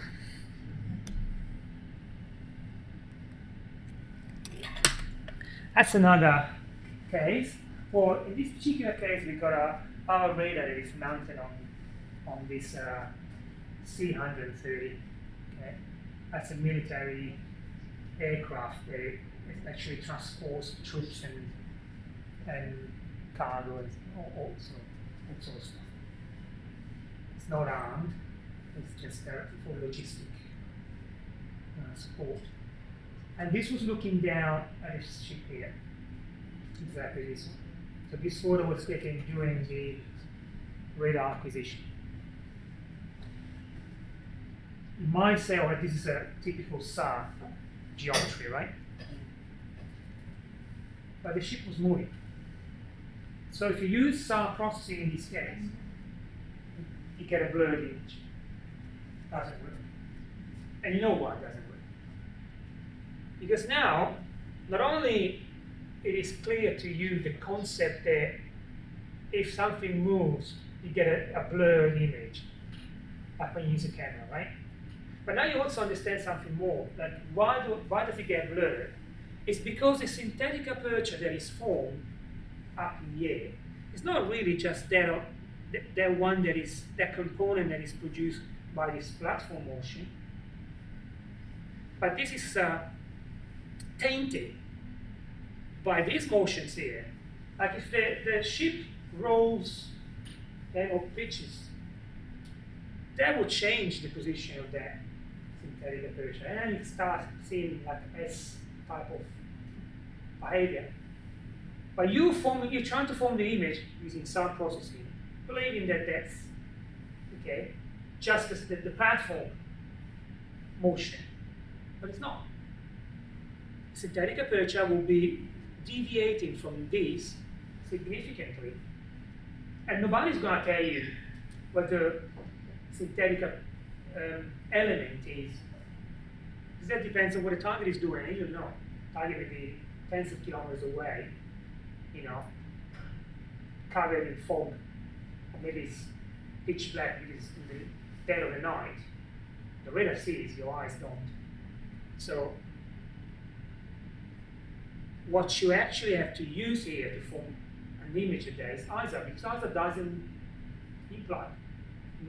That's another case. Well, in this particular case, we've got our radar that is mounted on this C-130. Okay, that's a military aircraft that it actually transports troops and cargo and all sorts of stuff. It's not armed. It's just for logistic support. And this was looking down at a ship here, exactly this one. So this photo was taken during the radar acquisition. You might say, oh, this is a typical SAR geometry, right? But the ship was moving. So if you use SAR processing in this case, you get a blurred image. Doesn't work. And you know why it doesn't work. Because now, not only it is clear to you the concept that if something moves, you get a blurred image, like when you use a camera, right? But now you also understand something more. Like why does it get blurred? It's because the synthetic aperture that is formed up in the air is not really just that component that is produced by this platform motion, but this is tainted by these motions here. Like if the ship rolls or pitches, that will change the position of that synthetic aperture, and it starts seeing like S type of behavior. But you're trying to form the image using sound processing, believing that that's just as the platform motion, but it's not. Synthetic aperture will be deviating from this significantly, and nobody's going to tell you what the synthetic element is, because that depends on what the target is doing, and you don't know. target may be tens of kilometers away, you know, covered in fog, or maybe it's pitch black because in the dead of the night, the radar sees, your eyes don't. So what you actually have to use here to form an image of that is ISA, because ISA doesn't imply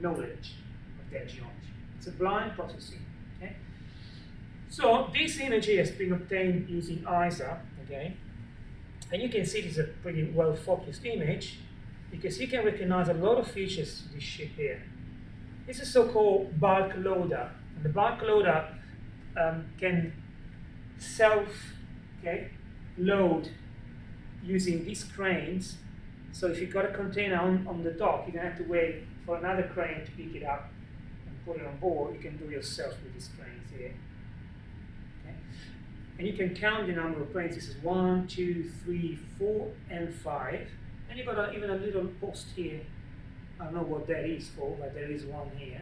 knowledge of that geometry. It's a blind processing. Okay? So this image here has been obtained using ISA, okay? And you can see this is a pretty well-focused image because you can recognize a lot of features of this ship here. This is so-called bulk loader. And the bulk loader can load using these cranes. So if you've got a container on the dock, you don't have to wait for another crane to pick it up and put it on board. You can do it yourself with these cranes here. Okay? And you can count the number of cranes. This is 1, 2, 3, 4, and 5. And you've got even a little post here. I don't know what that is for, but there is one here.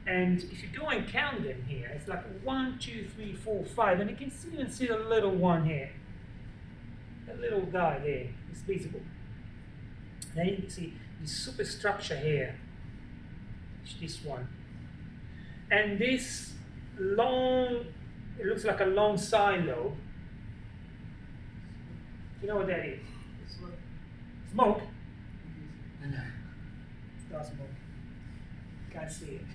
And if you go and count them here, it's like 1, 2, 3, 4, 5, and you can even see the little one here. That little guy there is visible. Then you can see the superstructure here, this one. And this long, it looks like a long side lobe. You know what that is? Smoke? It's not smoke. Can't see it.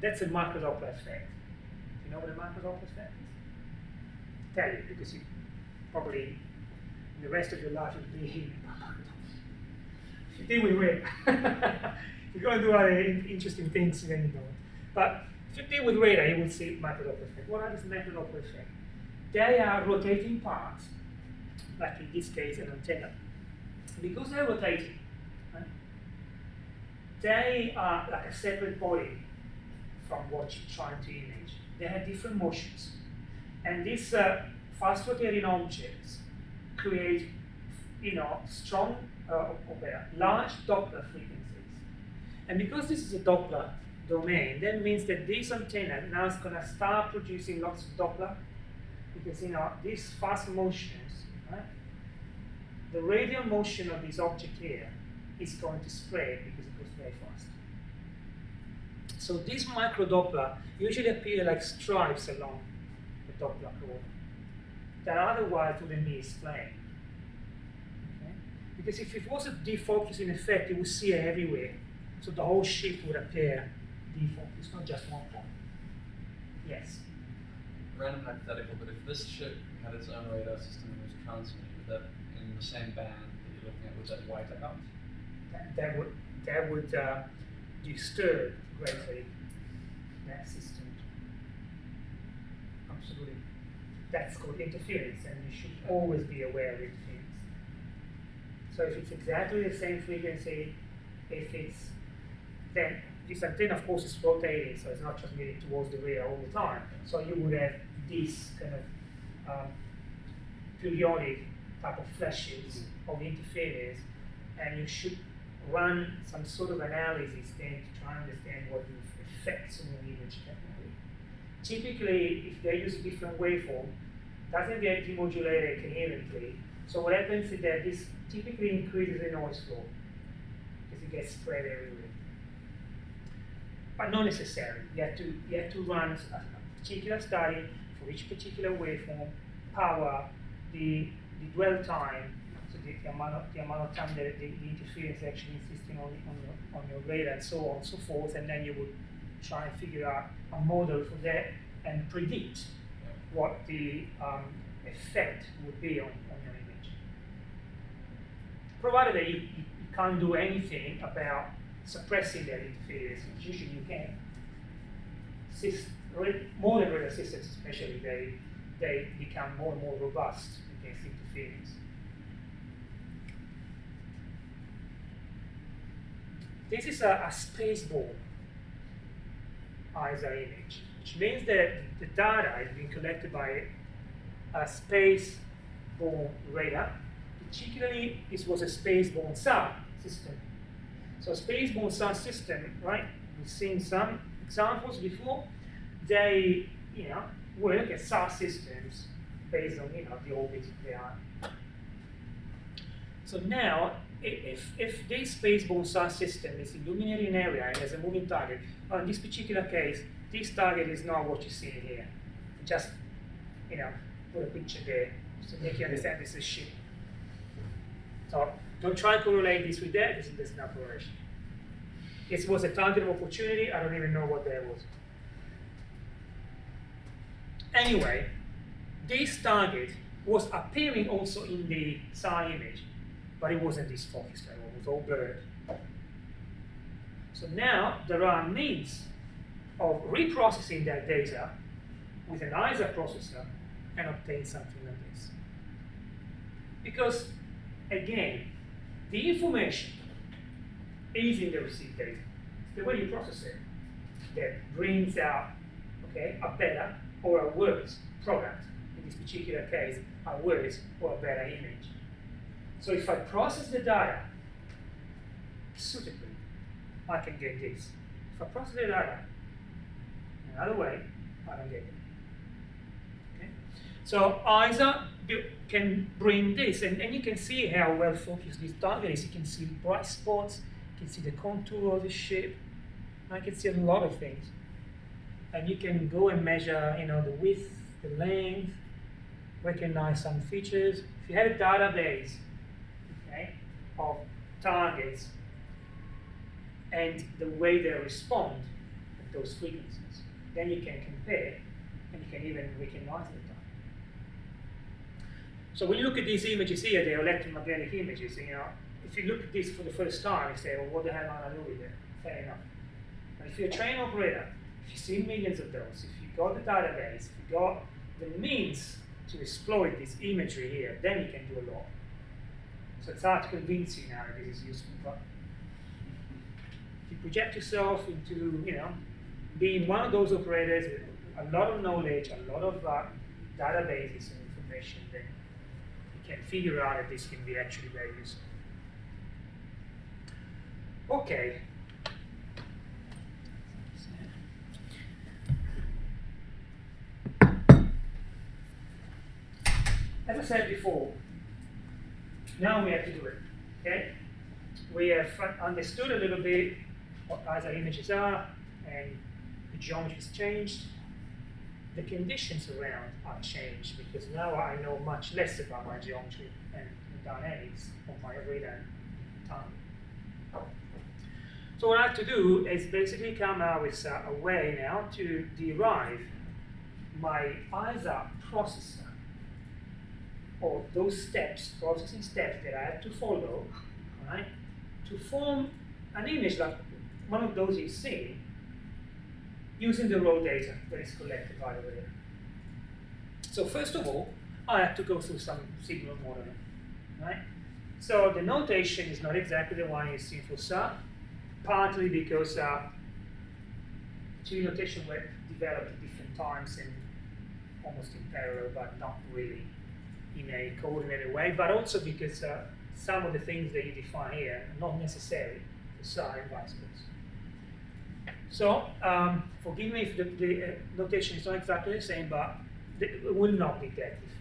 That's a micro-Doppler effect. You know what a micro-Doppler effect is? Tell you, because you probably, in the rest of your life, you'll be hearing about micro-Doppler. If you deal with radar, you're going to do other interesting things, then you don't. But if you deal with radar, you will see micro-Doppler effect. What are these micro-Doppler effect? They are rotating parts, like in this case, an antenna. Because they're rotating, right, they are like a separate body from what you're trying to image. They have different motions. And these fast rotating objects create, strong, large Doppler frequencies. And because this is a Doppler domain, that means that this antenna now is going to start producing lots of Doppler, because these fast motions, right, the radial motion of this object here is going to spread because it goes very fast. So these micro-Doppler usually appear like stripes along the Doppler curve that otherwise wouldn't be explained. Okay? Because if it was a defocusing effect, you would see it everywhere. So the whole ship would appear defocused, not just one point. Yes? Random hypothetical, but if this ship had its own radar system and was transmitting, would that, in the same band that you're looking at, would that white out? That would disturb greatly that system. Absolutely. That's called interference, and you should always be aware of interference. So if it's exactly the same frequency, then this antenna, of course, is rotating, so it's not just moving towards the rear all the time. So you would have this kind of periodic type of flashes of interference, and you should run some sort of analysis then to try and understand what the effects on the image can be. Typically, if they use a different waveform, doesn't get demodulated coherently. So what happens is that this typically increases the noise floor because it gets spread everywhere. But not necessarily. You have to run a particular study for each particular waveform, power, the dwell time, so the amount of time that the interference actually existing on your radar, and so on and so forth, and then you would try and figure out a model for that and predict what the effect would be on your image. Provided that you can't do anything about suppressing that interference, which usually you can. Modern radar systems especially, they become more and more robust against interference. This is a spaceborne ISA image, which means that the data is being collected by a spaceborne radar particularly this was a space-borne SAR system. So space-borne SAR system, right? We've seen some examples before. They, work as SAR systems based on, the orbit they are. So now, if this space-borne SAR system is illuminating an area and there's a moving target, in this particular case, this target is not what you see here. Just, put a picture there to make you understand this is ship. So don't try to correlate this with that. There's no correlation. It was a target of opportunity. I don't even know what that was. Anyway, this target was appearing also in the SAR image, but it wasn't this focused at all. It was all blurred. So now there are means of reprocessing that data with an ISA processor and obtain something like this. Because, again, the information is in the received data. It's the way you process it that brings out, a better or a worse product. In this particular case, a worse or a better image. So if I process the data suitably, I can get this. If I process the data another way, I don't get it. Okay? So ISA can bring this, and you can see how well focused this target is. You can see bright spots, you can see the contour of the shape, I can see a lot of things. And you can go and measure, the width, the length, recognize some features. If you have a database, of targets and the way they respond at those frequencies, then you can compare and you can even recognize the target. So when you look at these images here, they're electromagnetic images. If you look at this for the first time, you say, well, what the hell am I doing with it? Fair enough. But if you're a trained operator, if you've seen millions of those, if you've got the database, if you've got the means to exploit this imagery here, then you can do a lot. So it's hard to convince you now that this is useful, but if you project yourself into, being one of those operators with a lot of knowledge, a lot of databases and information, then you can figure out that this can be actually very useful. Okay. As I said before, now we have to do it, okay? We have understood a little bit what ISA images are, and the geometry has changed. The conditions around are changed, because now I know much less about my geometry and the dynamics of my radar time. So what I have to do is basically come out with a way now to derive my ISA processor, or those steps, processing steps that I have to follow, right, to form an image like one of those you've seen, using the raw data that is collected by the radar. So first of all, I have to go through some signal modeling, right? So the notation is not exactly the one you see for SAR, partly because two notation were developed at different times and almost in parallel, but not really in a coordinated way, but also because some of the things that you define here are not necessary for SAR and vice versa. So, forgive me if the notation is not exactly the same, but it will not be that different.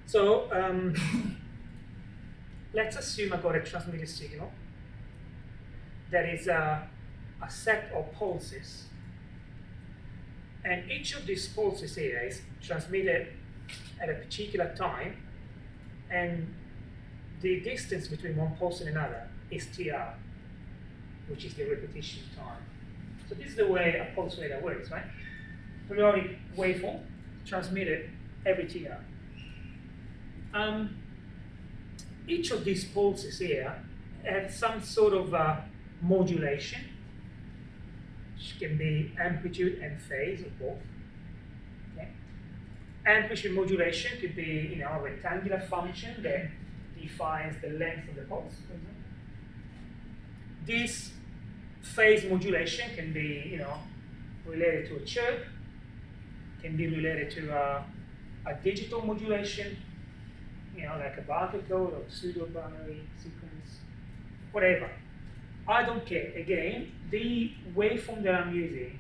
So, let's assume I got a transmitted signal that is a set of pulses. And each of these pulses here is transmitted at a particular time, and the distance between one pulse and another is TR, which is the repetition time. So this is the way a pulse radar works, right? Periodic waveform transmitted every TR. Each of these pulses here have some sort of modulation, which can be amplitude and phase of both. Okay. Amplitude modulation could be, a rectangular function that defines the length of the pulse, for example. This phase modulation can be, related to a chirp, can be related to a digital modulation, like a barcode or pseudo-binary sequence, whatever. I don't care. Again, the waveform that I'm using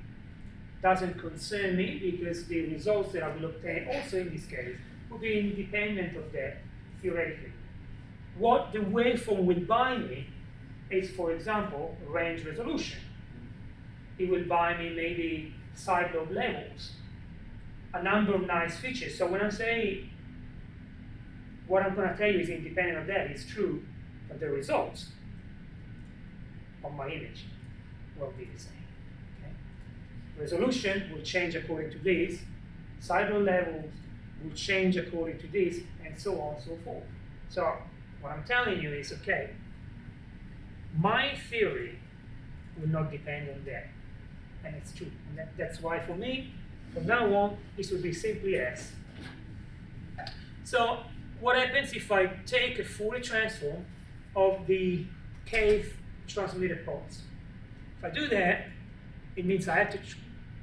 doesn't concern me because the results that I will obtain, also in this case, will be independent of that, theoretically. What the waveform will buy me is, for example, range resolution. It will buy me maybe side lobe levels, a number of nice features. So when I say what I'm going to tell you is independent of that, it's true, but the results of my image will be the same. Okay? Resolution will change according to this, side lobe levels will change according to this, and so on and so forth. So what I'm telling you is, okay, my theory will not depend on that. And it's true. And that's why for me, from now on, this will be simply S. So what happens if I take a Fourier transform of the kth transmitted pulse? If I do that, it means I have to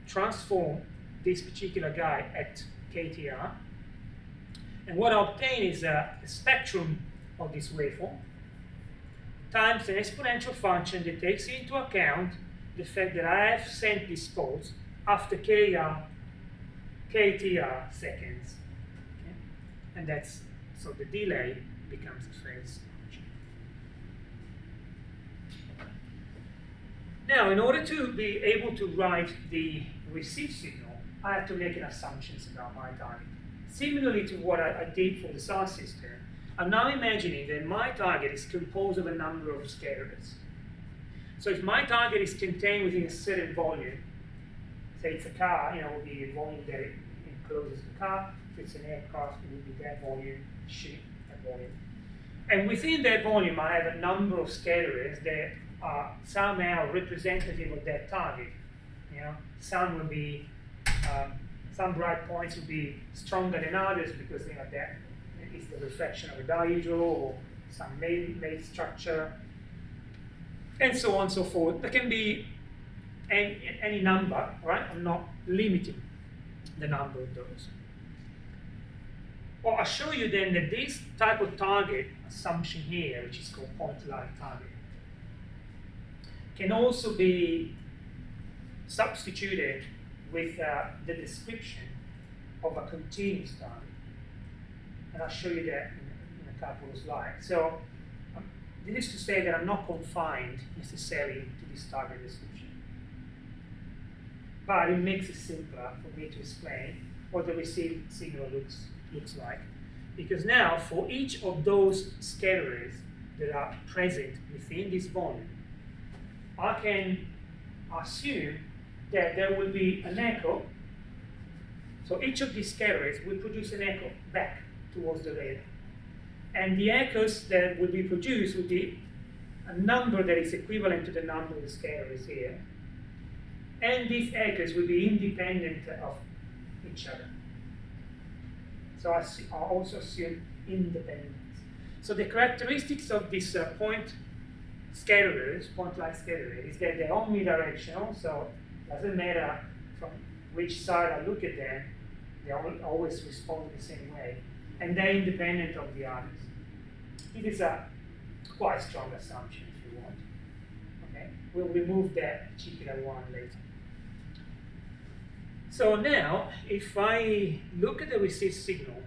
transform this particular guy at KTR. And what I obtain is a spectrum of this waveform times an exponential function that takes into account the fact that I have sent this pulse after KTR seconds. Okay? And that's, so the delay becomes a phase function. Now, in order to be able to write the received signal, I have to make an assumptions about my target. Similarly to what I did for the SAR system, I'm now imagining that my target is composed of a number of scalars. So if my target is contained within a certain volume, say it's a car, it will be a volume that it encloses the car. If it's an aircraft, it will be that volume, ship, that volume. And within that volume, I have a number of scalars that are somehow representative of that target. Some will be, some bright points will be stronger than others because that is the reflection of a dihedral or some main structure, and so on and so forth. There can be any number, right? I'm not limiting the number of those. Well, I'll show you then that this type of target assumption here, which is called point-like target, can also be substituted with the description of a continuous target. And I'll show you that in a couple of slides. So this is to say that I'm not confined necessarily to this target description. But it makes it simpler for me to explain what the received signal looks like. Because now, for each of those scalars that are present within this volume, I can assume that there will be an echo. So each of these scalars will produce an echo back towards the radar. And the echoes that will be produced will be a number that is equivalent to the number of the scalars here. And these echoes will be independent of each other. So I also assume independence. So the characteristics of these point-like scalars, is that they're omnidirectional, so it doesn't matter from which side I look at them, they always respond the same way. And they're independent of the others. It is a quite strong assumption if you want. Okay? We'll remove that particular one later. So now, if I look at the received signal,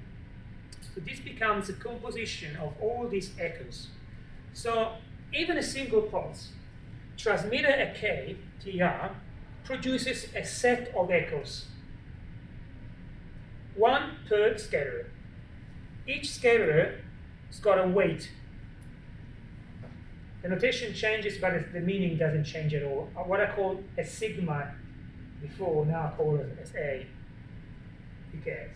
so this becomes a composition of all these echoes. So even a single pulse, transmitter at K, TR, produces a set of echoes. One per scalar. Each scalar has got a weight. The notation changes, but the meaning doesn't change at all. What I called a sigma before, now I call it as A. Who cares?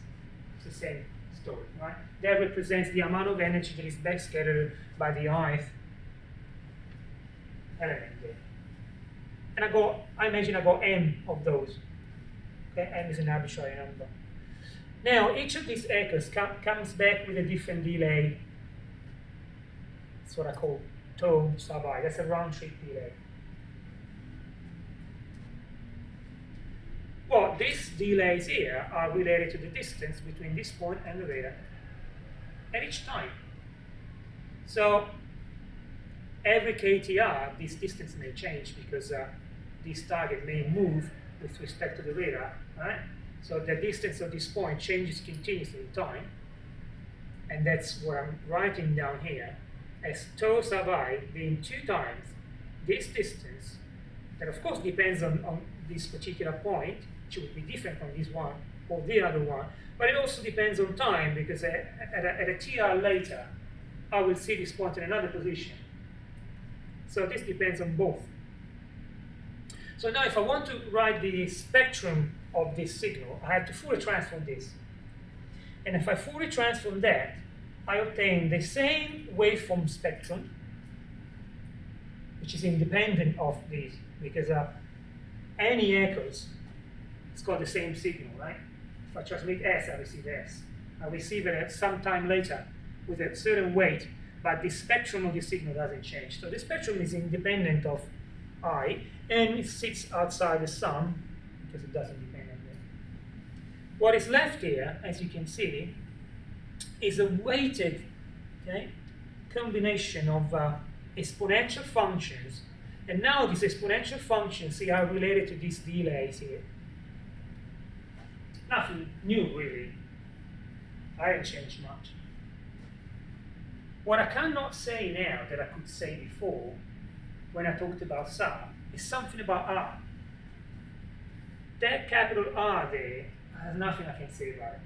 It's the same story, right? That represents the amount of energy that is backscattered by the ith element there. And I imagine I got m of those. Okay, m is an arbitrary number. Now, each of these echoes comes back with a different delay. That's what I call tau sub I. That's a round trip delay. Well, these delays here are related to the distance between this point and the radar. at each time. So every KTR, this distance may change because this target may move with respect to the radar, right? So the distance of this point changes continuously in time, and that's what I'm writing down here as tau sub I being 2 times this distance, that of course depends on this particular point, which would be different from this one or the other one, but it also depends on time, because at a TR later, I will see this point in another position. So this depends on both. So now if I want to write the spectrum of this signal, I have to Fourier transform this. And if I Fourier transform that, I obtain the same waveform spectrum, which is independent of this, because any echoes, it's got the same signal, right? If I transmit S, I receive S. I receive it at some time later with a certain weight, but the spectrum of the signal doesn't change. So the spectrum is independent of I, and it sits outside the sum because it doesn't depend on it. What is left here, as you can see, is a weighted combination of exponential functions. And now these exponential functions, see, are related to these delays here. Nothing new, really. I haven't changed much. What I cannot say now that I could say before, when I talked about SAR, is something about R. That capital R there, there's nothing I can say about it.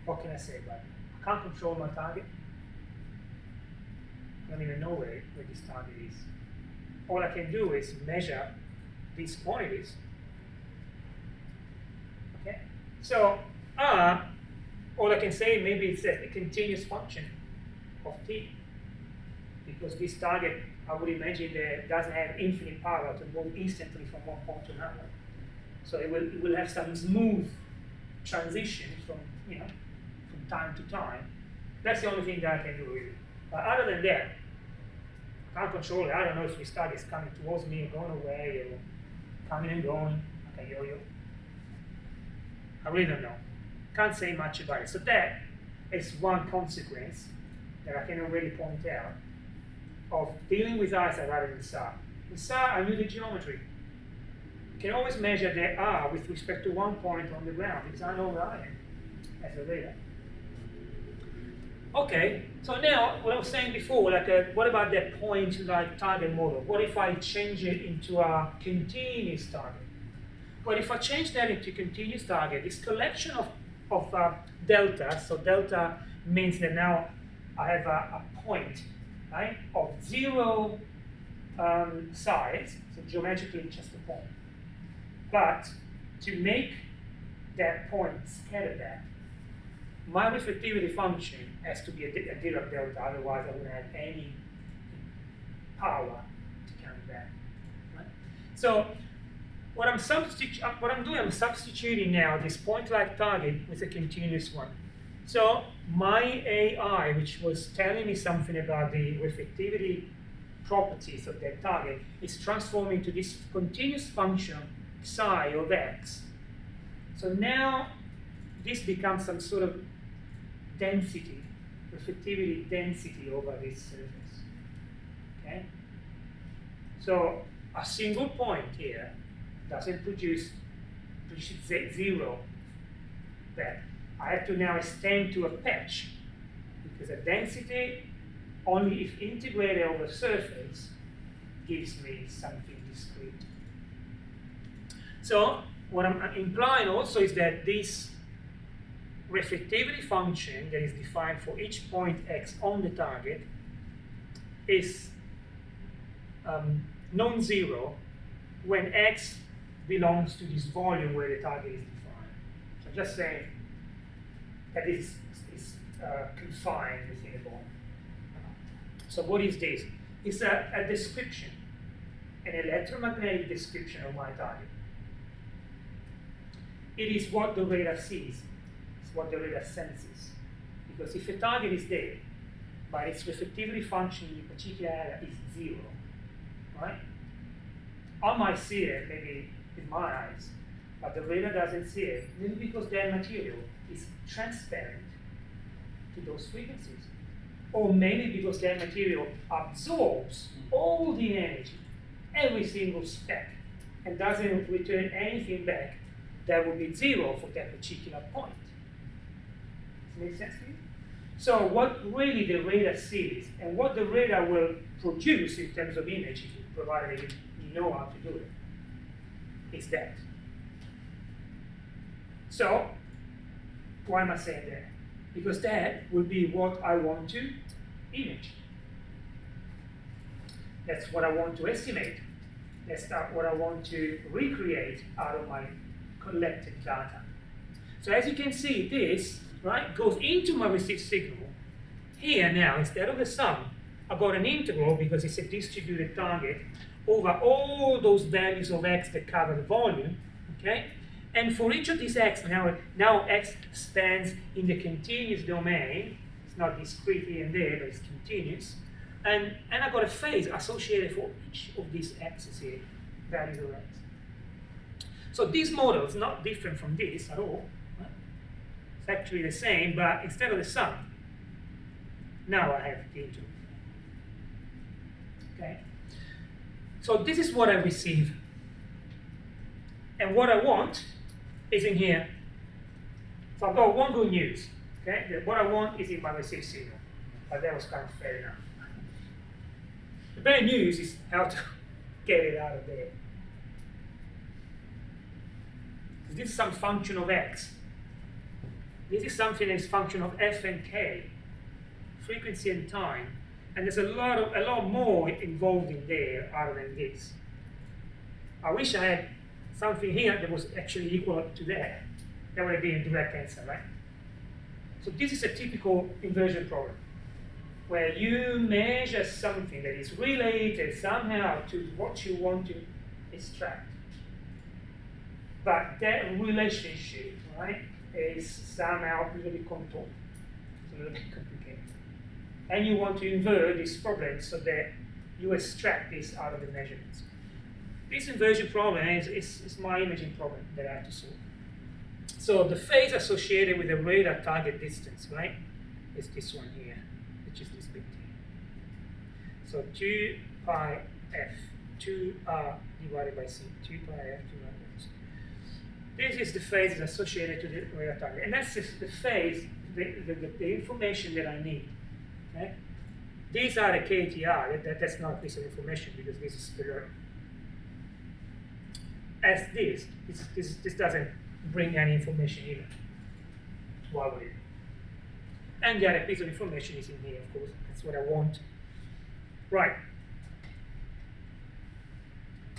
What can I say about it? I can't control my target. I don't even know where this target is. All I can do is measure these quantities. Okay? So R, all I can say, maybe it's a continuous function of t, because this target, I would imagine, doesn't have infinite power to move instantly from one point to another. So it will have some smooth transition from time to time. That's the only thing that I can do, really. But other than that, I can't control it. I don't know if this target is coming towards me and going away, or coming and going like a yo-yo. I really don't know. Can't say much about it. So that is one consequence that I can already point out of dealing with ISA rather than SAR. With SAR, I knew the geometry. You can always measure the R with respect to one point on the ground, because I know where I am as a radar. Okay, so now what I was saying before, what about that point-like target model? What if I change it into a continuous target? Well, if I change that into continuous target, this collection of delta, so delta means that now I have a point, right, of 0 size, so geometrically just a point. But to make that point scatter back, my reflectivity function has to be a Dirac delta, otherwise I wouldn't have any power to count back. Right? So what I'm doing, I'm substituting now this point-like target with a continuous one. So my AI, which was telling me something about the reflectivity properties of that target, is transforming to this continuous function psi of x. So now this becomes some sort of density, reflectivity density over this surface. Okay? So a single point here doesn't produce 0 back. I have to now extend to a patch, because a density, only if integrated over surface, gives me something discrete. So what I'm implying also is that this reflectivity function that is defined for each point x on the target is non-zero when x belongs to this volume where the target is defined. So just saying that this is confined within a volume. So what is this? It's a description, an electromagnetic description of my target. It is what the radar sees. It's what the radar senses. Because if a target is there, but its reflectivity function in a particular area is 0, right? I might see it maybe with my eyes, but the radar doesn't see it. Maybe because that material is transparent to those frequencies. Or maybe because that material absorbs all the energy, every single speck, and doesn't return anything back, that would be 0 for that particular point. Does it make sense to you? So what really the radar sees, and what the radar will produce in terms of image, provided you know how to do it, is that. So, why am I saying that? Because that will be what I want to image. That's what I want to estimate. That's what I want to recreate out of my collected data. So as you can see, this right goes into my received signal. Here now, instead of the sum, I've got an integral because it's a distributed target over all those values of x that cover the volume, okay? And for each of these x, now x stands in the continuous domain. It's not discrete here and there, but it's continuous. And I've got a phase associated for each of these x's here, values of x. So this model is not different from this at all. Right? It's actually the same, but instead of the sum, now I have the integral. Okay? So this is what I receive. And what I want is in here. So I've got one good news. Okay? What I want is in my received signal. But that was kind of fair enough. The bad news is how to get it out of there. This is some function of x. This is something that is function of f and k, frequency and time. And there's a lot more involved in there other than this. I wish I had something here that was actually equal to that. That would have been a direct answer, right? So this is a typical inversion problem, where you measure something that is related somehow to what you want to extract. But that relationship, right, is somehow a little bit contoured. It's a little bit complicated. And you want to invert this problem so that you extract this out of the measurements. This inversion problem is my imaging problem that I have to solve. So the phase associated with the radar target distance, right, is this one here, which is this bit here. So 2 pi f, 2r divided by c, 2 pi f divided by c. This is the phase associated to the radar target. And that's the phase, the information that I need. Okay? These are the KTR. That's not a piece of information because this is below. As this doesn't bring any information either. Why would it? And the other piece of information is in here, of course. That's what I want. Right.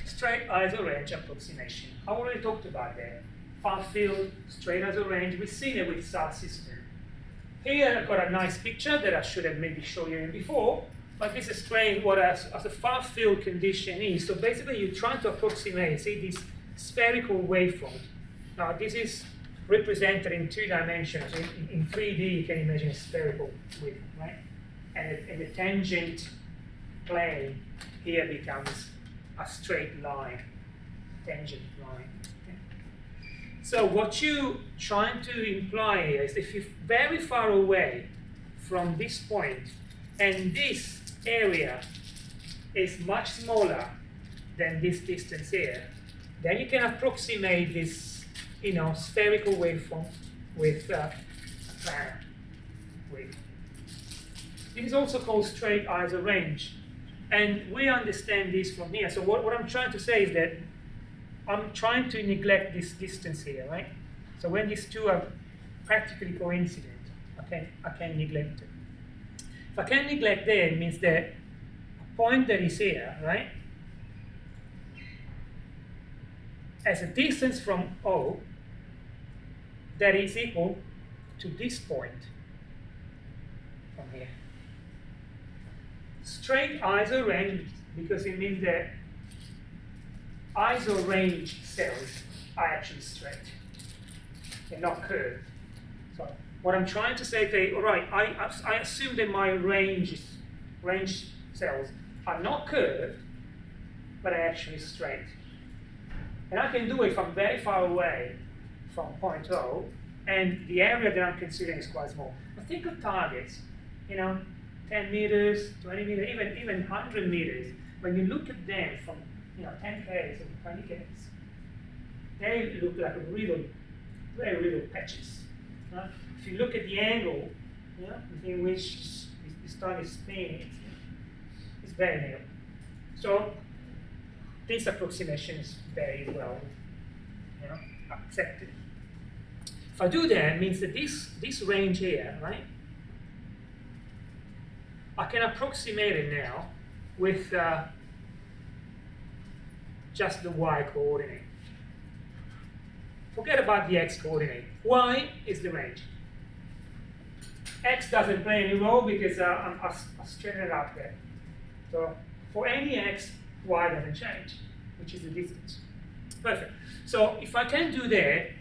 Straight isorange approximation. I already talked about that. Far field, straight isorange. We've seen it with SAR system. Here I've got a nice picture that I should have maybe shown you before, but this explains what a far field condition is. So basically you're trying to approximate, see, this spherical wavefront. Now this is represented in 2 dimensions. In 3D you can imagine a spherical wave, right? And the tangent plane here becomes a straight line, tangent line. Okay? So what you're trying to imply here is if you're very far away from this point and this area is much smaller than this distance here, then you can approximate this, spherical waveform with a planar wave. It is also called straight isorange. And we understand this from here. So what I'm trying to say is that I'm trying to neglect this distance here, right? So when these two are practically coincident, I can neglect it. If I can neglect that, it means that a point that is here, right, has a distance from O that is equal to this point from here. Straight isorange because it means that isorange cells are actually straight. They're not curved. So what I'm trying to say is, all right, I assume that my range cells are not curved, but are actually straight. And I can do it if I'm very far away from point O, and the area that I'm considering is quite small. But think of targets, 10 meters, 20 meters, even 100 meters. When you look at them from 10 k's or 20 k's, they look like very little patches. Right? If you look at the angle within which this target is spinning, it's very narrow. So this approximation is very well accepted. If I do that, it means that this range here, right, I can approximate it now with just the y coordinate. Forget about the x coordinate. Y is the range. X doesn't play any role because I've straightened it out there. So for any x, y doesn't change, which is the distance. Perfect. So if I can do that,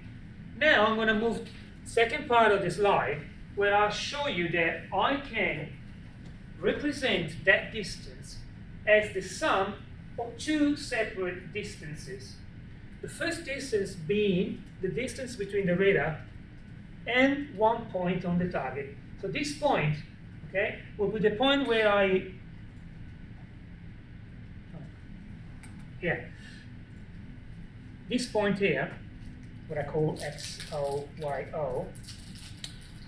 now I'm going to move second part of the slide where I'll show you that I can represent that distance as the sum of two separate distances. The first distance being the distance between the radar and one point on the target. So this point, okay, will be the point where this point here, what I call XO, YO,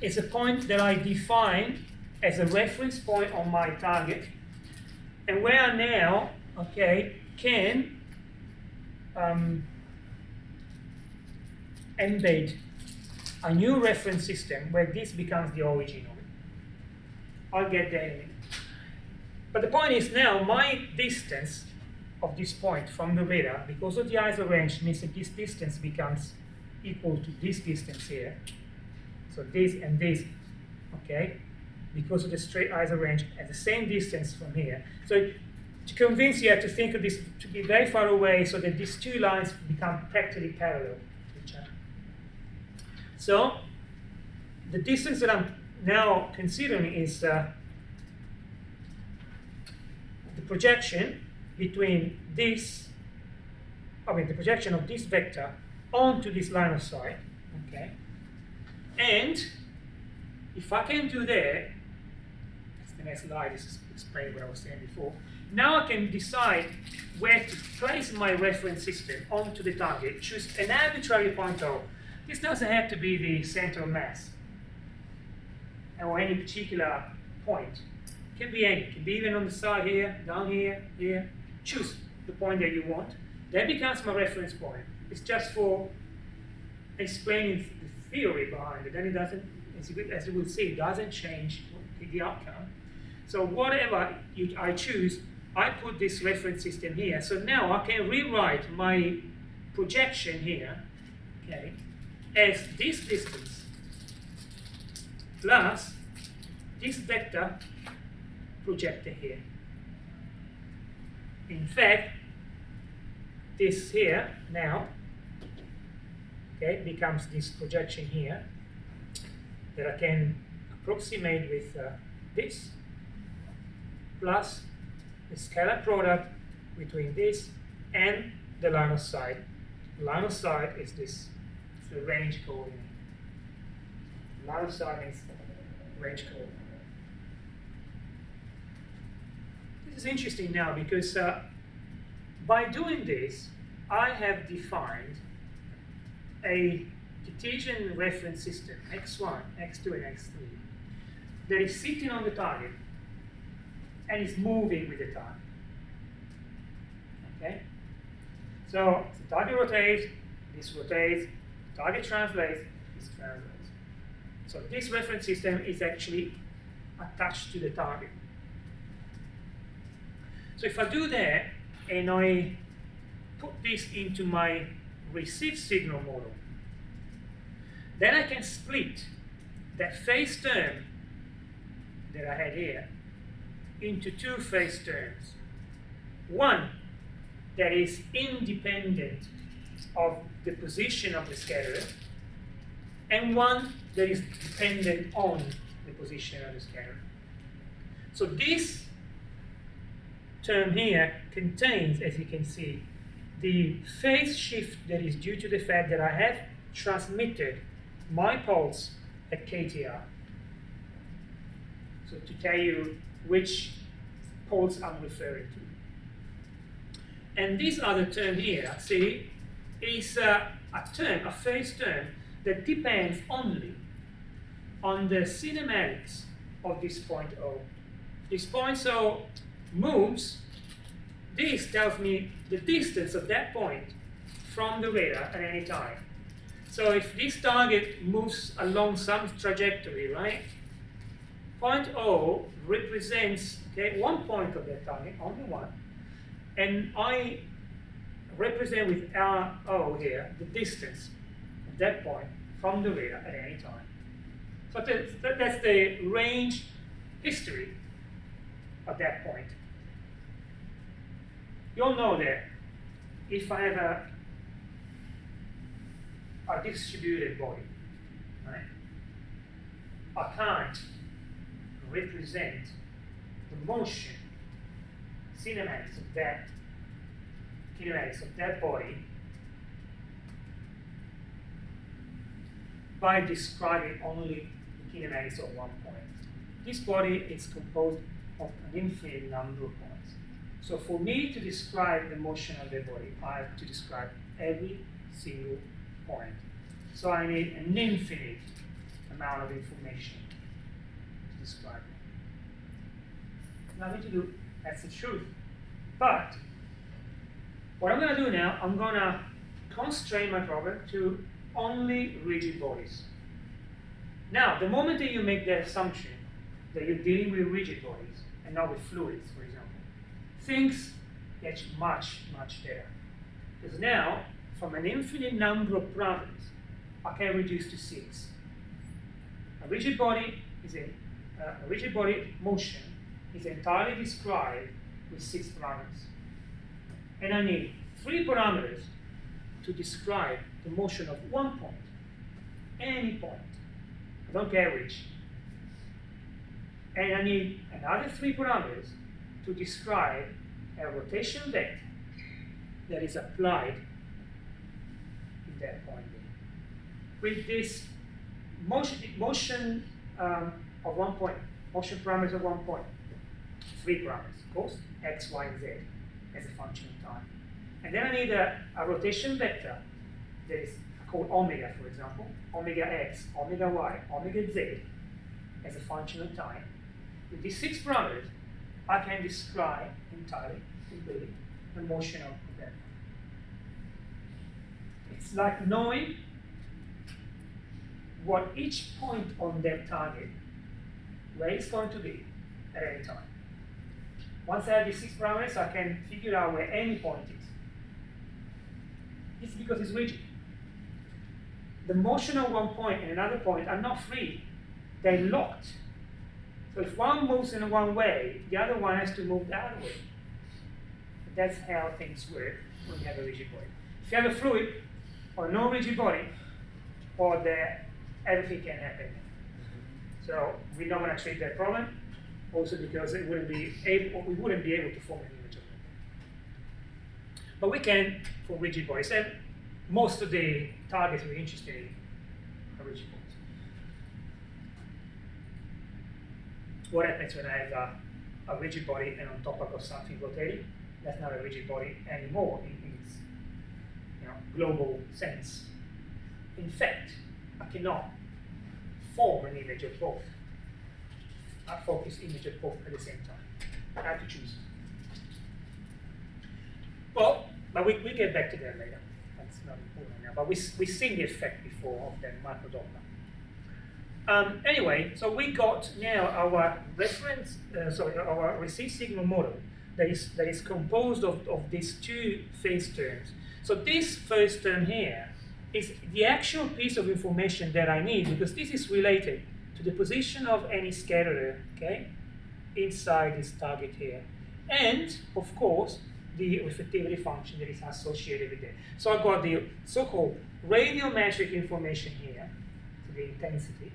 is a point that I define as a reference point on my target, and where I now, can embed a new reference system where this becomes the origin of it. I'll get there in a minute. But the point is now my distance of this point from the radar, because of the ISO range, means that this distance becomes equal to this distance here. So this and this, because of the straight ISO range at the same distance from here. So to convince you, have to think of this to be very far away so that these two lines become practically parallel to each other. So the distance that I'm now considering is the projection between this, the projection of this vector onto this line of sight, and if I can do that, that's the next slide, this is explaining what I was saying before. Now I can decide where to place my reference system onto the target, choose an arbitrary point O. This doesn't have to be the center of mass or any particular point. It can be any, it can be even on the side here, down here, here. Choose the point that you want. That becomes my reference point. It's just for explaining the theory behind it. Then it doesn't, as you will see, it doesn't change the outcome. So whatever I choose, I put this reference system here. So now I can rewrite my projection here, as this distance plus this vector projected here. In fact, this here now becomes this projection here that I can approximate with this plus the scalar product between this and the line of sight. The line of sight is this, it's the range coordinate. Line of sight is range coordinate. This is interesting now because by doing this, I have defined a Cartesian reference system, x1, x2, and x3, that is sitting on the target and is moving with the target. So the target rotates, this rotates, the target translates, this translates. So this reference system is actually attached to the target. So if I do that and I put this into my receive signal model, then I can split that phase term that I had here into two phase terms. One that is independent of the position of the scatterer, and one that is dependent on the position of the scatterer. So this term here contains, as you can see, the phase shift that is due to the fact that I have transmitted my pulse at KTR. So to tell you which pulse I'm referring to. And this other term here, see, is a term, a phase term, that depends only on the cinematics of this point O. This point O moves, this tells me the distance of that point from the radar at any time. So if this target moves along some trajectory, right, point O represents, okay, one point of that target, only one, and I represent with RO here the distance of that point from the radar at any time. So that's the range history of that point. You'll know that if I have a distributed body, right, I can't represent the motion kinematics of that body by describing only the kinematics of one point. This body is composed of an infinite number of points. So for me to describe the motion of the body, I have to describe every single point. So I need an infinite amount of information to describe it. Nothing to do, that's the truth. But what I'm going to do now, I'm going to constrain my problem to only rigid bodies. Now, the moment that you make that assumption that you're dealing with rigid bodies and not with fluids, for example, things get much, much better. Because now, from an infinite number of parameters, I can reduce to 6. A rigid body motion is entirely described with 6 parameters. And I need 3 parameters to describe the motion of one point, any point. I don't care which. And I need another 3 parameters to describe a rotation vector that is applied in that point. With this motion of one point, motion parameters of one point, 3 parameters, of course, x, y, and z as a function of time. And then I need a rotation vector that is called omega, for example, omega x, omega y, omega z as a function of time. With these 6 parameters, I can describe entirely, completely, the motion of that. It's like knowing what each point on that target, where it's going to be at any time. Once I have these 6 parameters, I can figure out where any point is. It's because it's rigid. The motion of one point and another point are not free. They're locked. So if one moves in one way, the other one has to move the other way. That's how things work when you have a rigid body. If you have a fluid or a non-rigid body, or everything can happen. So we don't want to treat that problem, also because we wouldn't be able to form an image of it. But we can for rigid bodies, and most of the targets we're interested in are rigid bodies. What happens when I have a rigid body and on top I've got something rotating? That's not a rigid body anymore in its global sense. In fact, I cannot form an image of both, a focused image of both at the same time. I have to choose. Well, but we get back to that later. That's not important now. But we've seen the effect before of the microdoppler. Anyway, so we got now our reference, our receive signal model that is composed of these 2 phase terms. So this phase term here is the actual piece of information that I need, because this is related to the position of any scatterer, okay, inside this target here, and of course the reflectivity function that is associated with it. So I've got the so-called radiometric information here, so the intensity,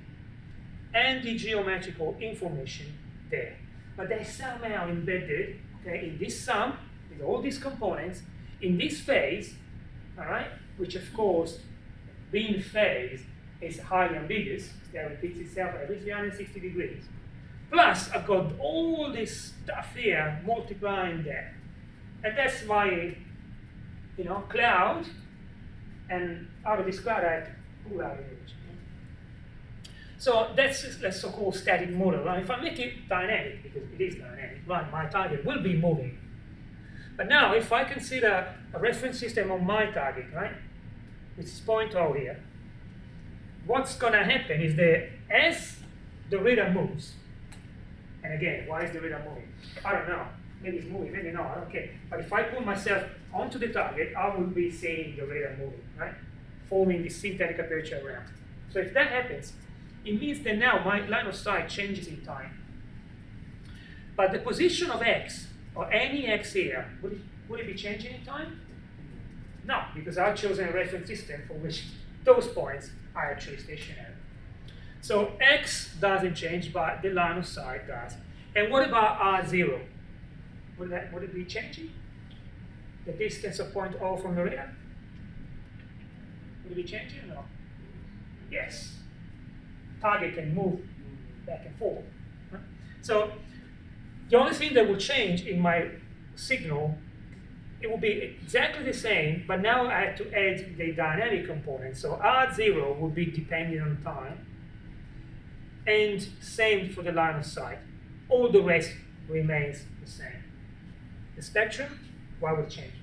and the geometrical information there. But they're somehow embedded, okay, in this sum, with all these components, in this phase, all right, which of course, being phase, is highly ambiguous, that repeats itself every 360 degrees. Plus, I've got all this stuff here multiplying that. And that's my, cloud. And out of this cloud, I have to pull out an image. So that's the so-called static model. Right? If I make it dynamic, because it is dynamic, right, my target will be moving. But now, if I consider a reference system on my target, right, which is point O here, what's going to happen is that as the radar moves, and again, why is the radar moving? I don't know. Maybe it's moving, maybe not, I don't care. But if I put myself onto the target, I will be seeing the radar moving, right? Forming this synthetic aperture around. So if that happens, it means that now my line of sight changes in time. But the position of X, or any X here, would it be changing in time? No, because I've chosen a reference system for which those points are actually stationary. So X doesn't change, but the line of sight does. And what about R0? Would it be changing? The distance of point O from the radar? Would it be changing or no? Yes. Target can move back and forth. Huh? So the only thing that will change in my signal, it will be exactly the same, but now I have to add the dynamic component. So R0 will be dependent on time, and same for the line of sight. All the rest remains the same. The spectrum, why would it change?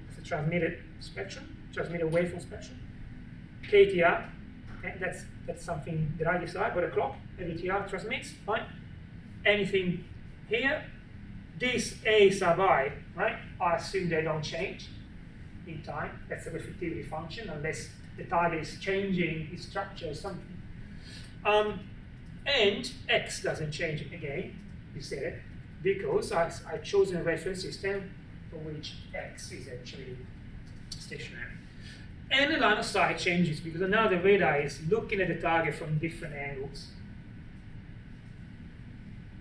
It's a transmitted spectrum, transmitted waveform spectrum. KTR, okay, that's something that I decide, but a clock, every TR transmits, fine. Anything here, this A sub I, right? I assume they don't change in time. That's a reflectivity function, unless the target is changing its structure or something. And X doesn't change again, you said it, because I've chosen a reference system for which X is actually stationary. And the line of sight changes because now the radar is looking at the target from different angles.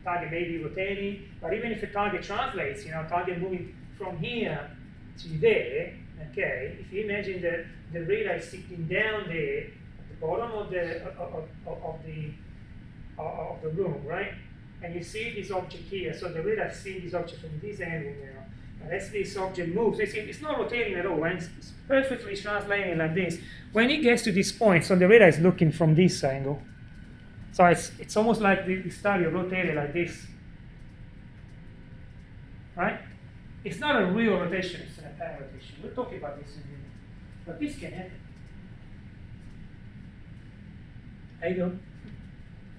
Target may be rotating, but even if the target translates, target moving from here to there, okay, if you imagine that the radar is sitting down there at the bottom of the room, right? And you see this object here, so the radar is seeing this object from this angle now. And as this object moves, it's not rotating at all, and it's perfectly translating like this. When it gets to this point, so the radar is looking from this angle. So it's almost like the stereo rotated like this, right? It's not a real rotation, it's an apparent rotation. We'll talk about this in a minute. But this can happen. There you go.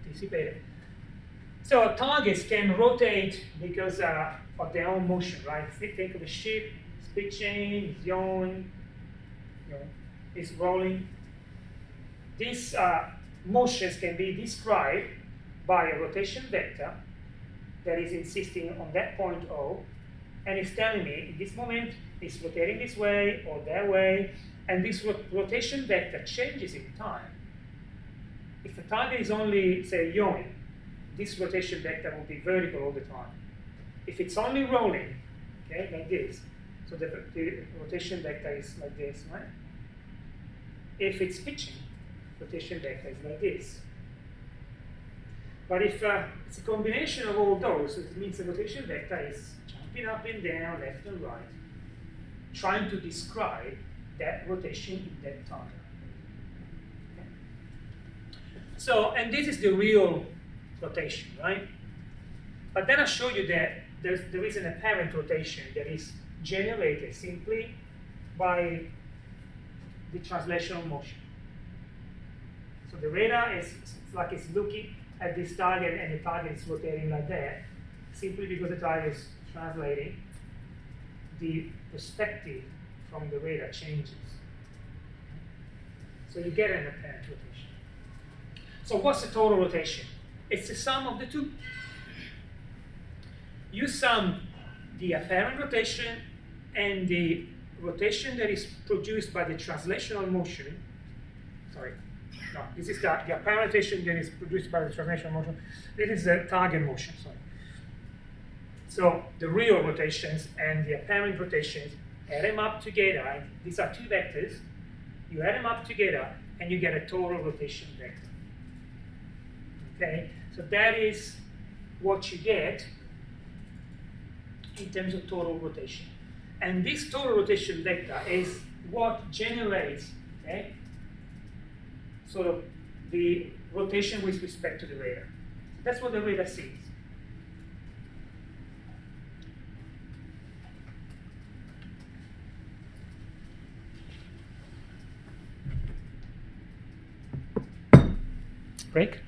Anticipated. So targets can rotate because of their own motion, right? Think of a ship, it's pitching, it's yawing, it's rolling. These motions can be described by a rotation vector that is insisting on that point O, and it's telling me in this moment it's rotating this way or that way, and this rotation vector changes in time. If the target is only, say, yawing, this rotation vector will be vertical all the time. If it's only rolling, okay, like this, so the rotation vector is like this, right? If it's pitching, rotation vector is like this. But if it's a combination of all those, it means the rotation vector is jumping up and down, left and right, trying to describe that rotation in that time. Okay? So, and this is the real rotation, right? But then I show you that there is an apparent rotation that is generated simply by the translational motion. So the radar it's like it's looking at this target and the target is rotating like that, simply because the target is translating. The perspective from the radar changes. So you get an apparent rotation. So what's the total rotation? It's the sum of the two. You sum the apparent rotation and the rotation that is produced by the translational motion. Sorry, no, this is the apparent rotation that is produced by the translational motion. This is the target motion, sorry. So the real rotations and the apparent rotations, add them up together. These are two vectors. You add them up together, and you get a total rotation vector. Okay, so that is what you get in terms of total rotation. And this total rotation vector is what generates, okay, sort of the rotation with respect to the radar. That's what the radar sees. Break?